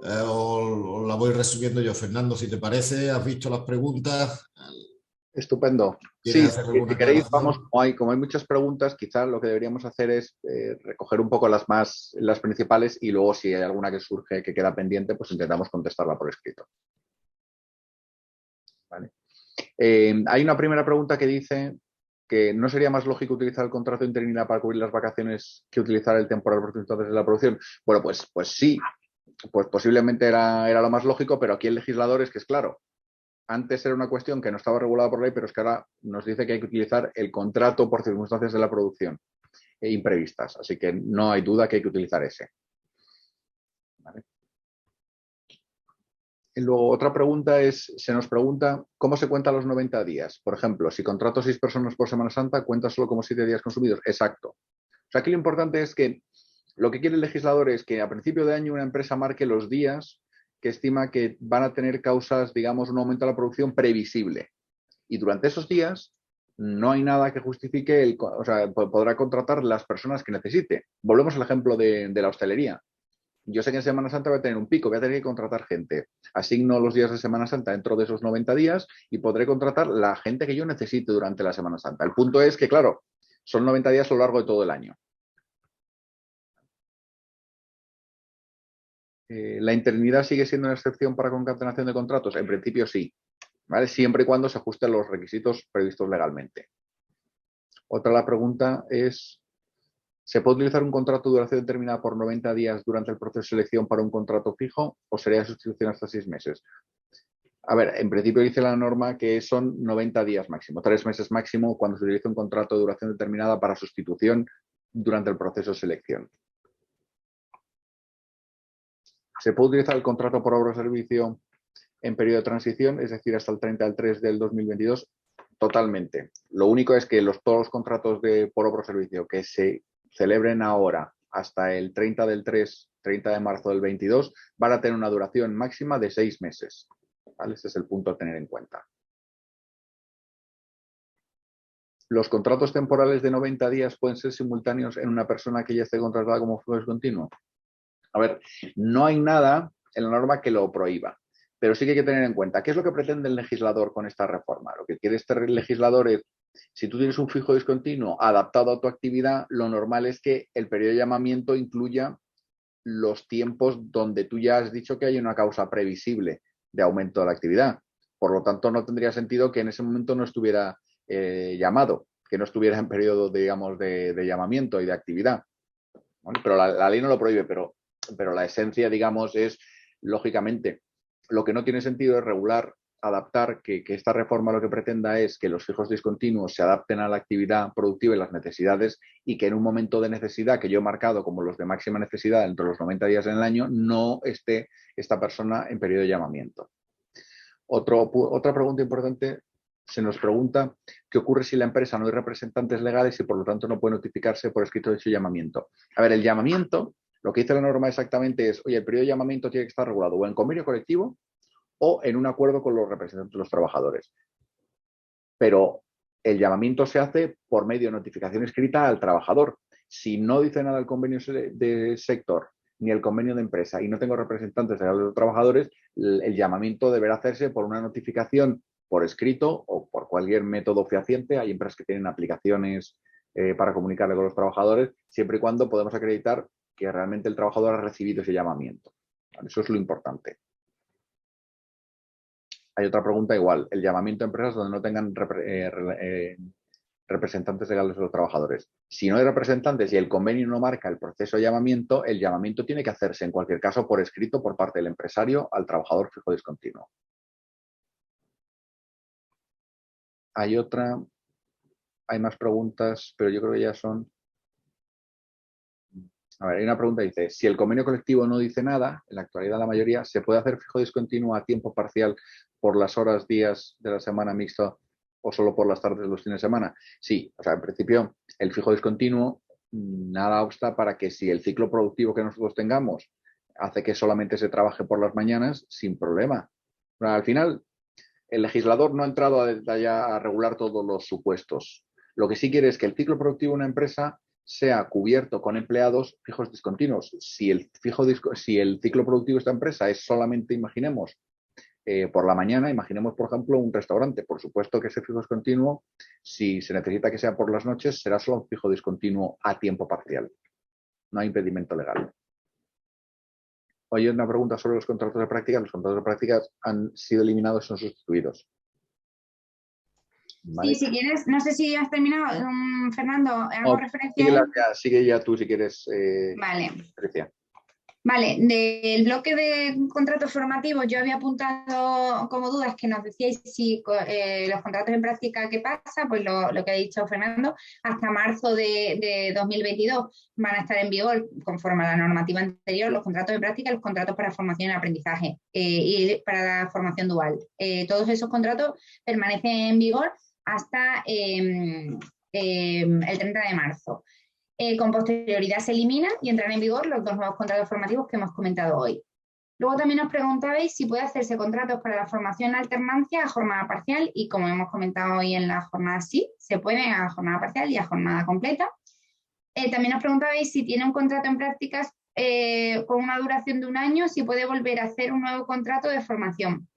o la voy resumiendo yo. Fernando, si te parece, ¿has visto las preguntas? Estupendo. Sí, si queréis, vamos, como hay muchas preguntas, quizás lo que deberíamos hacer es recoger un poco las principales, y luego si hay alguna que surge que queda pendiente, pues intentamos contestarla por escrito. Vale. Hay una primera pregunta que dice que no sería más lógico utilizar el contrato de interinidad para cubrir las vacaciones que utilizar el temporal por circunstancias de la producción. Bueno, pues sí, pues posiblemente era lo más lógico, pero aquí el legislador es claro. Antes era una cuestión que no estaba regulada por ley, pero es que ahora nos dice que hay que utilizar el contrato por circunstancias de la producción imprevistas. Así que no hay duda que hay que utilizar ese. ¿Vale? Y luego otra pregunta se nos pregunta cómo se cuentan los 90 días. Por ejemplo, si contrato 6 personas por Semana Santa, ¿cuenta solo como 7 días consumidos? Exacto. O sea, aquí lo importante es que lo que quiere el legislador es que a principio de año una empresa marque los días que estima que van a tener causas, digamos, un aumento de la producción previsible. Y durante esos días no hay nada que justifique, o sea, podrá contratar las personas que necesite. Volvemos al ejemplo de la hostelería. Yo sé que en Semana Santa voy a tener un pico, voy a tener que contratar gente. Asigno los días de Semana Santa dentro de esos 90 días y podré contratar la gente que yo necesite durante la Semana Santa. El punto es que, claro, son 90 días a lo largo de todo el año. ¿La interinidad sigue siendo una excepción para concatenación de contratos? En principio sí, ¿vale? Siempre y cuando se ajusten los requisitos previstos legalmente. Otra la pregunta es, ¿se puede utilizar un contrato de duración determinada por 90 días durante el proceso de selección para un contrato fijo o sería de sustitución hasta 6 meses? A ver, en principio dice la norma que son 90 días máximo, 3 meses máximo cuando se utiliza un contrato de duración determinada para sustitución durante el proceso de selección. ¿Se puede utilizar el contrato por obra o servicio en periodo de transición, es decir, hasta el 30 del 3 del 2022? Totalmente. Lo único es que todos los contratos por obra o servicio que se celebren ahora hasta el 30 del 3, 30 de marzo del 22, van a tener una duración máxima de 6 meses. ¿Vale? Ese es el punto a tener en cuenta. ¿Los contratos temporales de 90 días pueden ser simultáneos en una persona que ya esté contratada como fijo discontinuo? A ver, no hay nada en la norma que lo prohíba, pero sí que hay que tener en cuenta qué es lo que pretende el legislador con esta reforma. Lo que quiere este legislador es, si tú tienes un fijo discontinuo adaptado a tu actividad, lo normal es que el periodo de llamamiento incluya los tiempos donde tú ya has dicho que hay una causa previsible de aumento de la actividad. Por lo tanto, no tendría sentido que en ese momento no estuviera llamado, que no estuviera en periodo, digamos, de llamamiento y de actividad. Bueno, pero la ley no lo prohíbe, pero la esencia, digamos, es, lógicamente, lo que no tiene sentido es regular, adaptar, que esta reforma lo que pretenda es que los fijos discontinuos se adapten a la actividad productiva y las necesidades y que en un momento de necesidad que yo he marcado como los de máxima necesidad entre los 90 días en el año, no esté esta persona en periodo de llamamiento. Otra pregunta importante, se nos pregunta qué ocurre si la empresa no hay representantes legales y por lo tanto no puede notificarse por escrito de su llamamiento. A ver, el llamamiento, lo que dice la norma exactamente es, oye, el periodo de llamamiento tiene que estar regulado o en convenio colectivo o en un acuerdo con los representantes de los trabajadores. Pero el llamamiento se hace por medio de notificación escrita al trabajador. Si no dice nada el convenio de sector ni el convenio de empresa y no tengo representantes de los trabajadores, el llamamiento deberá hacerse por una notificación por escrito o por cualquier método fehaciente. Hay empresas que tienen aplicaciones para comunicarle con los trabajadores, siempre y cuando podemos acreditar que realmente el trabajador ha recibido ese llamamiento. Eso es lo importante. Hay otra pregunta igual, el llamamiento a empresas donde no tengan representantes legales de los trabajadores. Si no hay representantes y el convenio no marca el proceso de llamamiento, el llamamiento tiene que hacerse en cualquier caso por escrito por parte del empresario al trabajador fijo discontinuo. Hay hay más preguntas, pero yo creo que ya son... A ver, hay una pregunta que dice, si el convenio colectivo no dice nada, en la actualidad la mayoría, ¿se puede hacer fijo discontinuo a tiempo parcial por las horas, días de la semana mixto o solo por las tardes de los fines de semana? Sí, o sea, en principio el fijo discontinuo nada obsta para que si el ciclo productivo que nosotros tengamos hace que solamente se trabaje por las mañanas, sin problema. Pero al final, el legislador no ha entrado a regular todos los supuestos. Lo que sí quiere es que el ciclo productivo de una empresa sea cubierto con empleados fijos discontinuos. Si el ciclo productivo de esta empresa es solamente, imaginemos, por la mañana, imaginemos, por ejemplo, un restaurante. Por supuesto que ese fijo discontinuo, si se necesita que sea por las noches, será solo un fijo discontinuo a tiempo parcial. No hay impedimento legal. Hoy una pregunta sobre los contratos de práctica. Los contratos de práctica han sido eliminados y son sustituidos. ¿Vale? Sí, si quieres, no sé si has terminado, Fernando, ¿hago referencia? Sigue ya tú si quieres. Vale. Patricia. Vale, del bloque de contratos formativos yo había apuntado como dudas que nos decíais si los contratos en práctica, ¿qué pasa? Pues lo que ha dicho Fernando, hasta marzo de 2022 van a estar en vigor, conforme a la normativa anterior, los contratos de práctica y los contratos para formación y aprendizaje y para la formación dual. Todos esos contratos permanecen en vigor hasta el 30 de marzo. Con posterioridad se eliminan y entran en vigor los dos nuevos contratos formativos que hemos comentado hoy. Luego también os preguntabais si puede hacerse contratos para la formación en alternancia a jornada parcial y como hemos comentado hoy en la jornada sí, se puede a jornada parcial y a jornada completa. También os preguntabais si tiene un contrato en prácticas con una duración de 1 año, si puede volver a hacer un nuevo contrato de formación.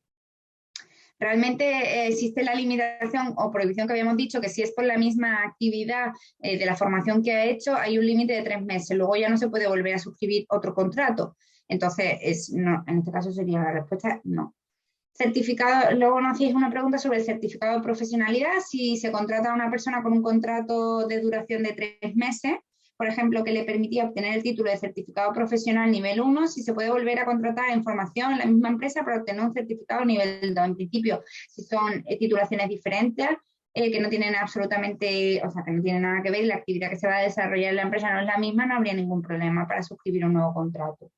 Realmente existe la limitación o prohibición que habíamos dicho que si es por la misma actividad de la formación que ha hecho, hay un límite de 3 meses. Luego ya no se puede volver a suscribir otro contrato. Entonces, no, en este caso sería la respuesta no. Certificado, luego nos hacéis una pregunta sobre el certificado de profesionalidad, si se contrata a una persona con un contrato de duración de 3 meses, por ejemplo, que le permitía obtener el título de certificado profesional nivel 1, si se puede volver a contratar en formación en la misma empresa para obtener un certificado nivel 2. En principio, si son titulaciones diferentes, que no tienen absolutamente, o sea, que no tienen nada que ver, la actividad que se va a desarrollar en la empresa no es la misma, no habría ningún problema para suscribir un nuevo contrato.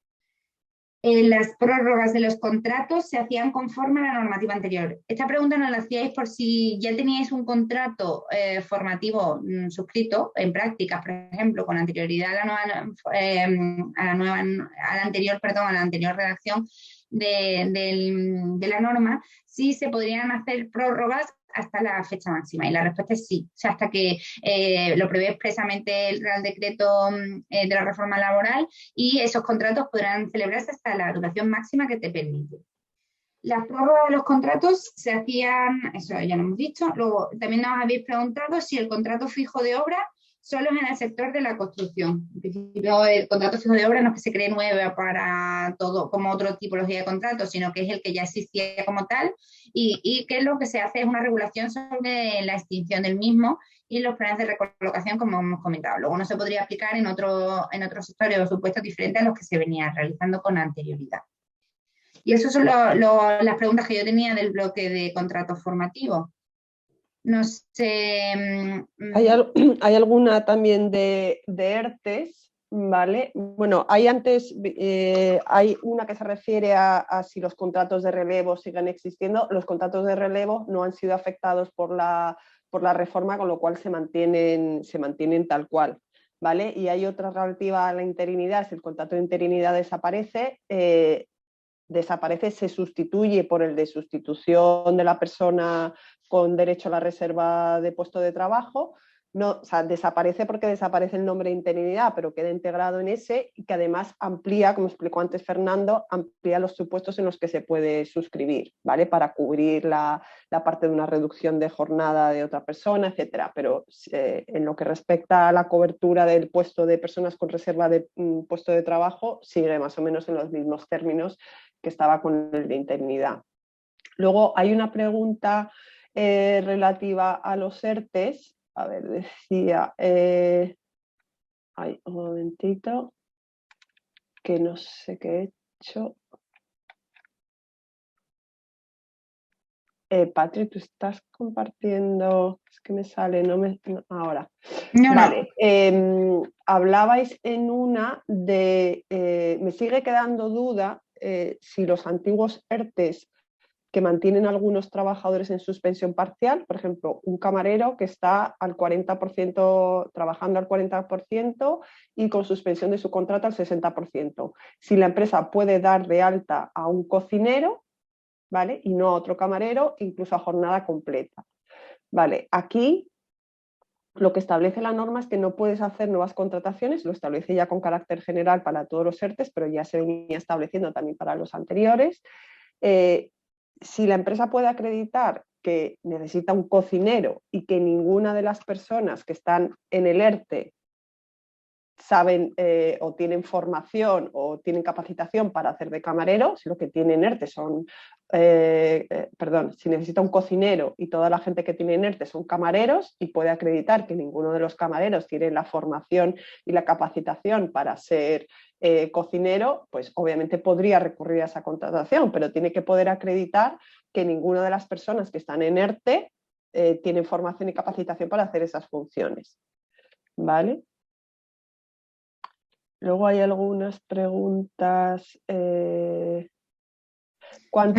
Las prórrogas de los contratos se hacían conforme a la normativa anterior. Esta pregunta nos la hacíais por si ya teníais un contrato formativo suscrito en prácticas, por ejemplo, con anterioridad a la anterior redacción de la norma, si se podrían hacer prórrogas hasta la fecha máxima. Y la respuesta es sí, o sea, hasta que lo prevé expresamente el Real Decreto de la Reforma Laboral, y esos contratos podrán celebrarse hasta la duración máxima que te permite. Las prórrogas de los contratos se hacían, eso ya lo hemos dicho. Luego también nos habéis preguntado si el contrato fijo de obra solo es en el sector de la construcción. En principio, el contrato fijo de obra no es que se cree nueva para todo, como otra tipología de contrato, sino que es el que ya existía como tal, y que lo que se hace es una regulación sobre la extinción del mismo y los planes de recolocación, como hemos comentado. Luego no se podría aplicar en otros sectores o supuestos diferentes a los que se venía realizando con anterioridad. Y esas son las preguntas que yo tenía del bloque de contratos formativos. No sé. Hay alguna también de ERTES, ¿vale? Bueno, hay una que se refiere a si los contratos de relevo siguen existiendo. Los contratos de relevo no han sido afectados por la reforma, con lo cual se mantienen tal cual, ¿vale? Y hay otra relativa a la interinidad. Si el contrato de interinidad desaparece, se sustituye por el de sustitución de la persona con derecho a la reserva de puesto de trabajo. No, o sea, desaparece porque desaparece el nombre de interinidad, pero queda integrado en ese, y que además amplía, como explicó antes Fernando, amplía los supuestos en los que se puede suscribir, ¿vale? Para cubrir la parte de una reducción de jornada de otra persona, etcétera. Pero en lo que respecta a la cobertura del puesto de personas con reserva de puesto de trabajo, sigue más o menos en los mismos términos que estaba con el de interinidad. Luego hay una pregunta relativa a los ERTES. A ver, decía, un momentito, que no sé qué he hecho. Patri, tú estás compartiendo, es que me sale, ahora. No, vale, hablabais en una de, me sigue quedando duda si los antiguos ERTES que mantienen algunos trabajadores en suspensión parcial, por ejemplo, un camarero que está al 40%, trabajando al 40% y con suspensión de su contrato al 60%. Si la empresa puede dar de alta a un cocinero, ¿vale? Y no a otro camarero, incluso a jornada completa. Vale, aquí lo que establece la norma es que no puedes hacer nuevas contrataciones, lo establece ya con carácter general para todos los ERTES, pero ya se venía estableciendo también para los anteriores. Si la empresa puede acreditar que necesita un cocinero y que ninguna de las personas que están en el ERTE saben o tienen formación o tienen capacitación para hacer de camarero, si lo que tienen ERTE son, si necesita un cocinero y toda la gente que tiene ERTE son camareros y puede acreditar que ninguno de los camareros tiene la formación y la capacitación para ser cocinero, pues obviamente podría recurrir a esa contratación, pero tiene que poder acreditar que ninguna de las personas que están en ERTE tienen formación y capacitación para hacer esas funciones, ¿vale? Luego hay algunas preguntas. ¿Cuánto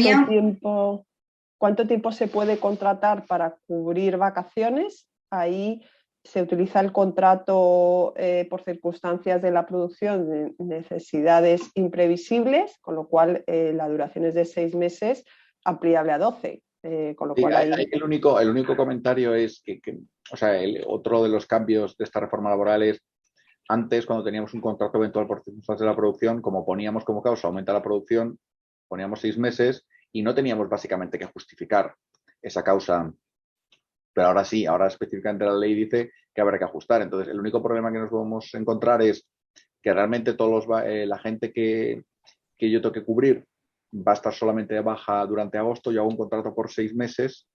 tiempo se puede contratar para cubrir vacaciones? Ahí se utiliza el contrato por circunstancias de la producción de necesidades imprevisibles, con lo cual la duración es de 6 meses, ampliable a 12. Con lo Sí, cual ahí... el único comentario es o sea, otro de los cambios de esta reforma laboral es antes, cuando teníamos un contrato eventual por circunstancias de la producción, como poníamos como causa aumenta la producción, poníamos 6 meses y no teníamos básicamente que justificar esa causa. Pero ahora sí, ahora específicamente la ley dice que habrá que ajustar. Entonces, el único problema que nos podemos encontrar es que realmente la gente que yo tengo que cubrir va a estar solamente de baja durante agosto. Yo hago un contrato por 6 meses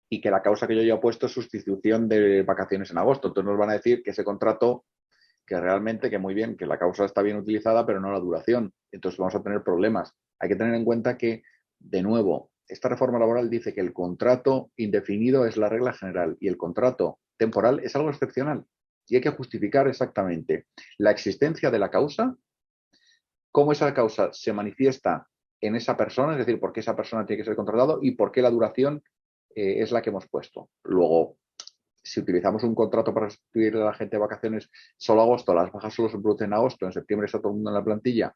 y que la causa que yo ya he puesto es sustitución de vacaciones en agosto. Entonces nos van a decir que ese contrato, que realmente, que muy bien, que la causa está bien utilizada, pero no la duración. Entonces vamos a tener problemas. Hay que tener en cuenta que, de nuevo, esta reforma laboral dice que el contrato indefinido es la regla general y el contrato temporal es algo excepcional. Y hay que justificar exactamente la existencia de la causa, cómo esa causa se manifiesta en esa persona, es decir, por qué esa persona tiene que ser contratado y por qué la duración es la que hemos puesto. Luego, si utilizamos un contrato para sustituir a la gente de vacaciones solo agosto, las bajas solo se producen en agosto, en septiembre está todo el mundo en la plantilla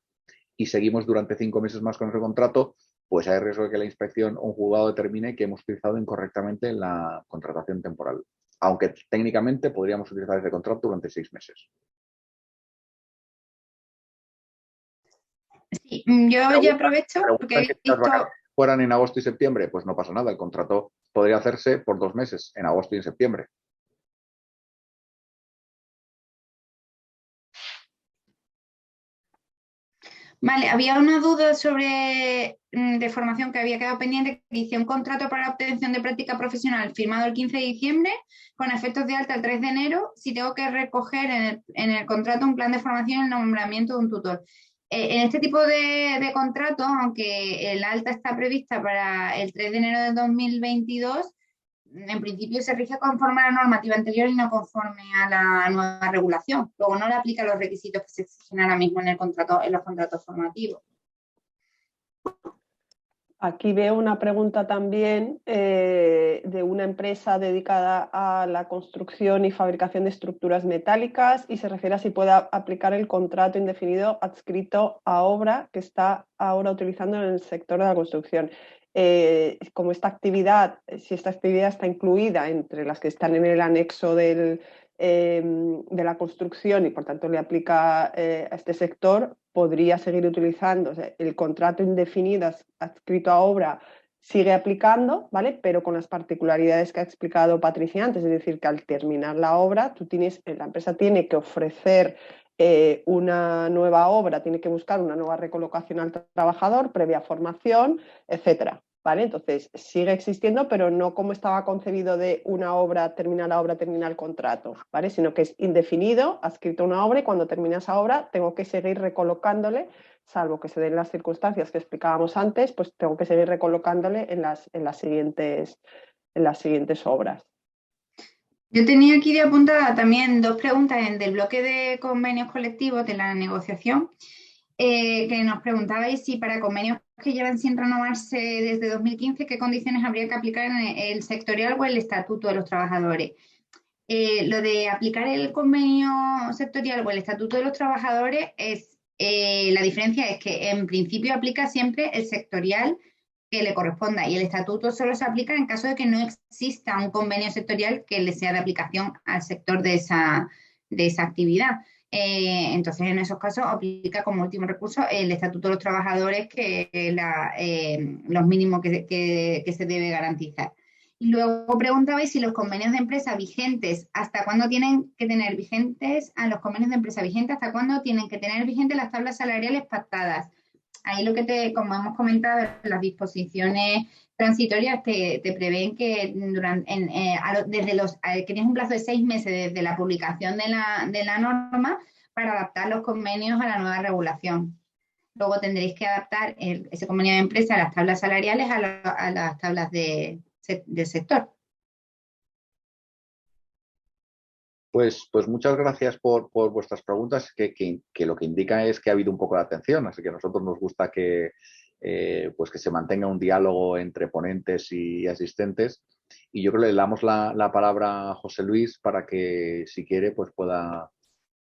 y seguimos durante 5 meses más con ese contrato, pues hay riesgo de que la inspección o un juzgado determine que hemos utilizado incorrectamente la contratación temporal. Aunque técnicamente podríamos utilizar ese contrato durante 6 meses. Sí, yo ya aprovecho porque he si las visto... vacaciones fueran en agosto y septiembre, pues no pasa nada. El contrato podría hacerse por 2 meses, en agosto y en septiembre. Vale, había una duda sobre de formación que había quedado pendiente, que hice un contrato para la obtención de práctica profesional firmado el 15 de diciembre con efectos de alta el 3 de enero, si tengo que recoger en el contrato un plan de formación y el nombramiento de un tutor. En este tipo de contrato, aunque el alta está prevista para el 3 de enero de 2022, en principio se rige conforme a la normativa anterior y no conforme a la nueva regulación. Luego no le aplica los requisitos que se exigen ahora mismo en los contratos formativos. Aquí veo una pregunta también de una empresa dedicada a la construcción y fabricación de estructuras metálicas y se refiere a si puede aplicar el contrato indefinido adscrito a obra que está ahora utilizando en el sector de la construcción. Como esta actividad, si esta actividad está incluida entre las que están en el anexo de la construcción y por tanto le aplica a este sector, podría seguir utilizando, o sea, el contrato indefinido adscrito a obra sigue aplicando, ¿vale? Pero con las particularidades que ha explicado Patricia antes, es decir, que al terminar la obra, la empresa tiene que ofrecer una nueva obra, tiene que buscar una nueva recolocación al trabajador, previa formación, etcétera. ¿Vale? Entonces, sigue existiendo, pero no como estaba concebido de una obra, termina la obra, termina el contrato, ¿vale? Sino que es indefinido, adscrito a una obra y cuando termina esa obra tengo que seguir recolocándole, salvo que se den las circunstancias que explicábamos antes, pues tengo que seguir recolocándole en las siguientes obras. Yo tenía aquí de apuntada también 2 preguntas del bloque de convenios colectivos de la negociación, que nos preguntabais si para convenios que llevan sin renovarse desde 2015, ¿qué condiciones habría que aplicar en el sectorial o el estatuto de los trabajadores? Lo de aplicar el convenio sectorial o el estatuto de los trabajadores la diferencia es que en principio aplica siempre el sectorial que le corresponda y el estatuto solo se aplica en caso de que no exista un convenio sectorial que le sea de aplicación al sector de esa actividad. Entonces, en esos casos aplica como último recurso el estatuto de los trabajadores, que los mínimos que se debe garantizar. Y luego preguntabais si los convenios de empresa vigentes, ¿hasta cuándo tienen que tener vigentes los convenios de empresa vigentes? ¿Hasta cuándo tienen que tener vigentes las tablas salariales pactadas? Ahí como hemos comentado, las disposiciones transitorias te prevén que que tienes un plazo de 6 meses desde la publicación de la norma para adaptar los convenios a la nueva regulación. Luego tendréis que adaptar ese convenio de empresa a las tablas salariales a las tablas del sector. Pues muchas gracias por vuestras preguntas, que lo que indica es que ha habido un poco de atención, así que a nosotros nos gusta que se mantenga un diálogo entre ponentes y asistentes Y yo creo que le damos la palabra a José Luis para que, si quiere, pues pueda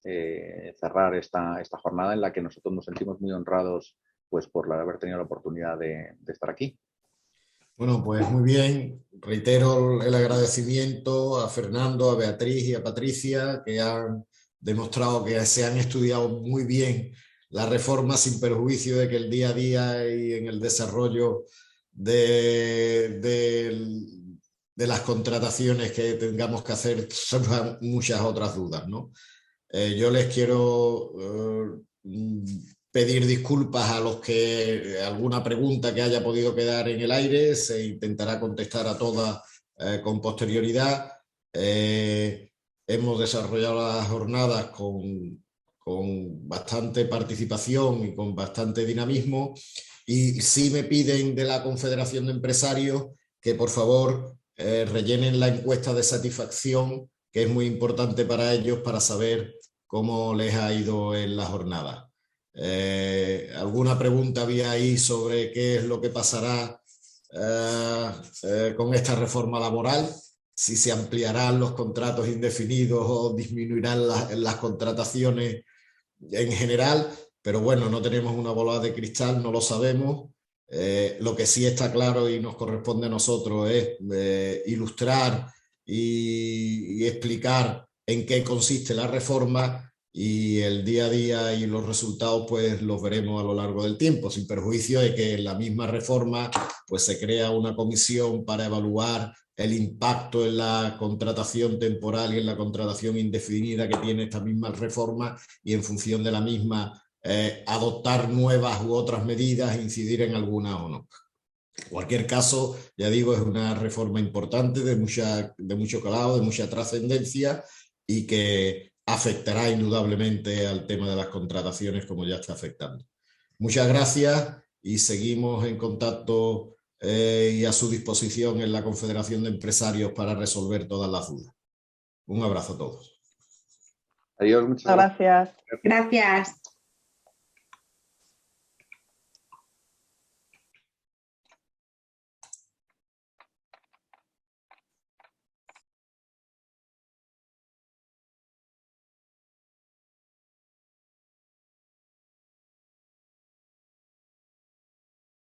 cerrar esta jornada en la que nosotros nos sentimos muy honrados pues, por haber tenido la oportunidad de estar aquí. Bueno, pues muy bien. Reitero el agradecimiento a Fernando, a Beatriz y a Patricia, que han demostrado que se han estudiado muy bien la reforma sin perjuicio de que el día a día y en el desarrollo de las contrataciones que tengamos que hacer surjan muchas otras dudas, ¿no? Yo les quiero pedir disculpas a los que alguna pregunta que haya podido quedar en el aire, se intentará contestar a todas con posterioridad. Hemos desarrollado las jornadas con bastante participación y con bastante dinamismo, y sí me piden de la Confederación de Empresarios que por favor rellenen la encuesta de satisfacción, que es muy importante para ellos para saber cómo les ha ido en la jornada. ¿Alguna pregunta había ahí sobre qué es lo que pasará con esta reforma laboral? Si se ampliarán los contratos indefinidos o disminuirán las contrataciones en general, pero bueno, no tenemos una bola de cristal, no lo sabemos. Lo que sí está claro y nos corresponde a nosotros es ilustrar y explicar en qué consiste la reforma, y el día a día y los resultados pues los veremos a lo largo del tiempo, sin perjuicio de que en la misma reforma pues se crea una comisión para evaluar el impacto en la contratación temporal y en la contratación indefinida que tiene esta misma reforma, y en función de la misma adoptar nuevas u otras medidas, incidir en alguna o no. En cualquier caso, ya digo, es una reforma importante, de mucho calado, de mucha trascendencia, y que afectará indudablemente al tema de las contrataciones, como ya está afectando. Muchas gracias y seguimos en contacto y a su disposición en la Confederación de Empresarios para resolver todas las dudas. Un abrazo a todos. Adiós, muchas gracias. Gracias.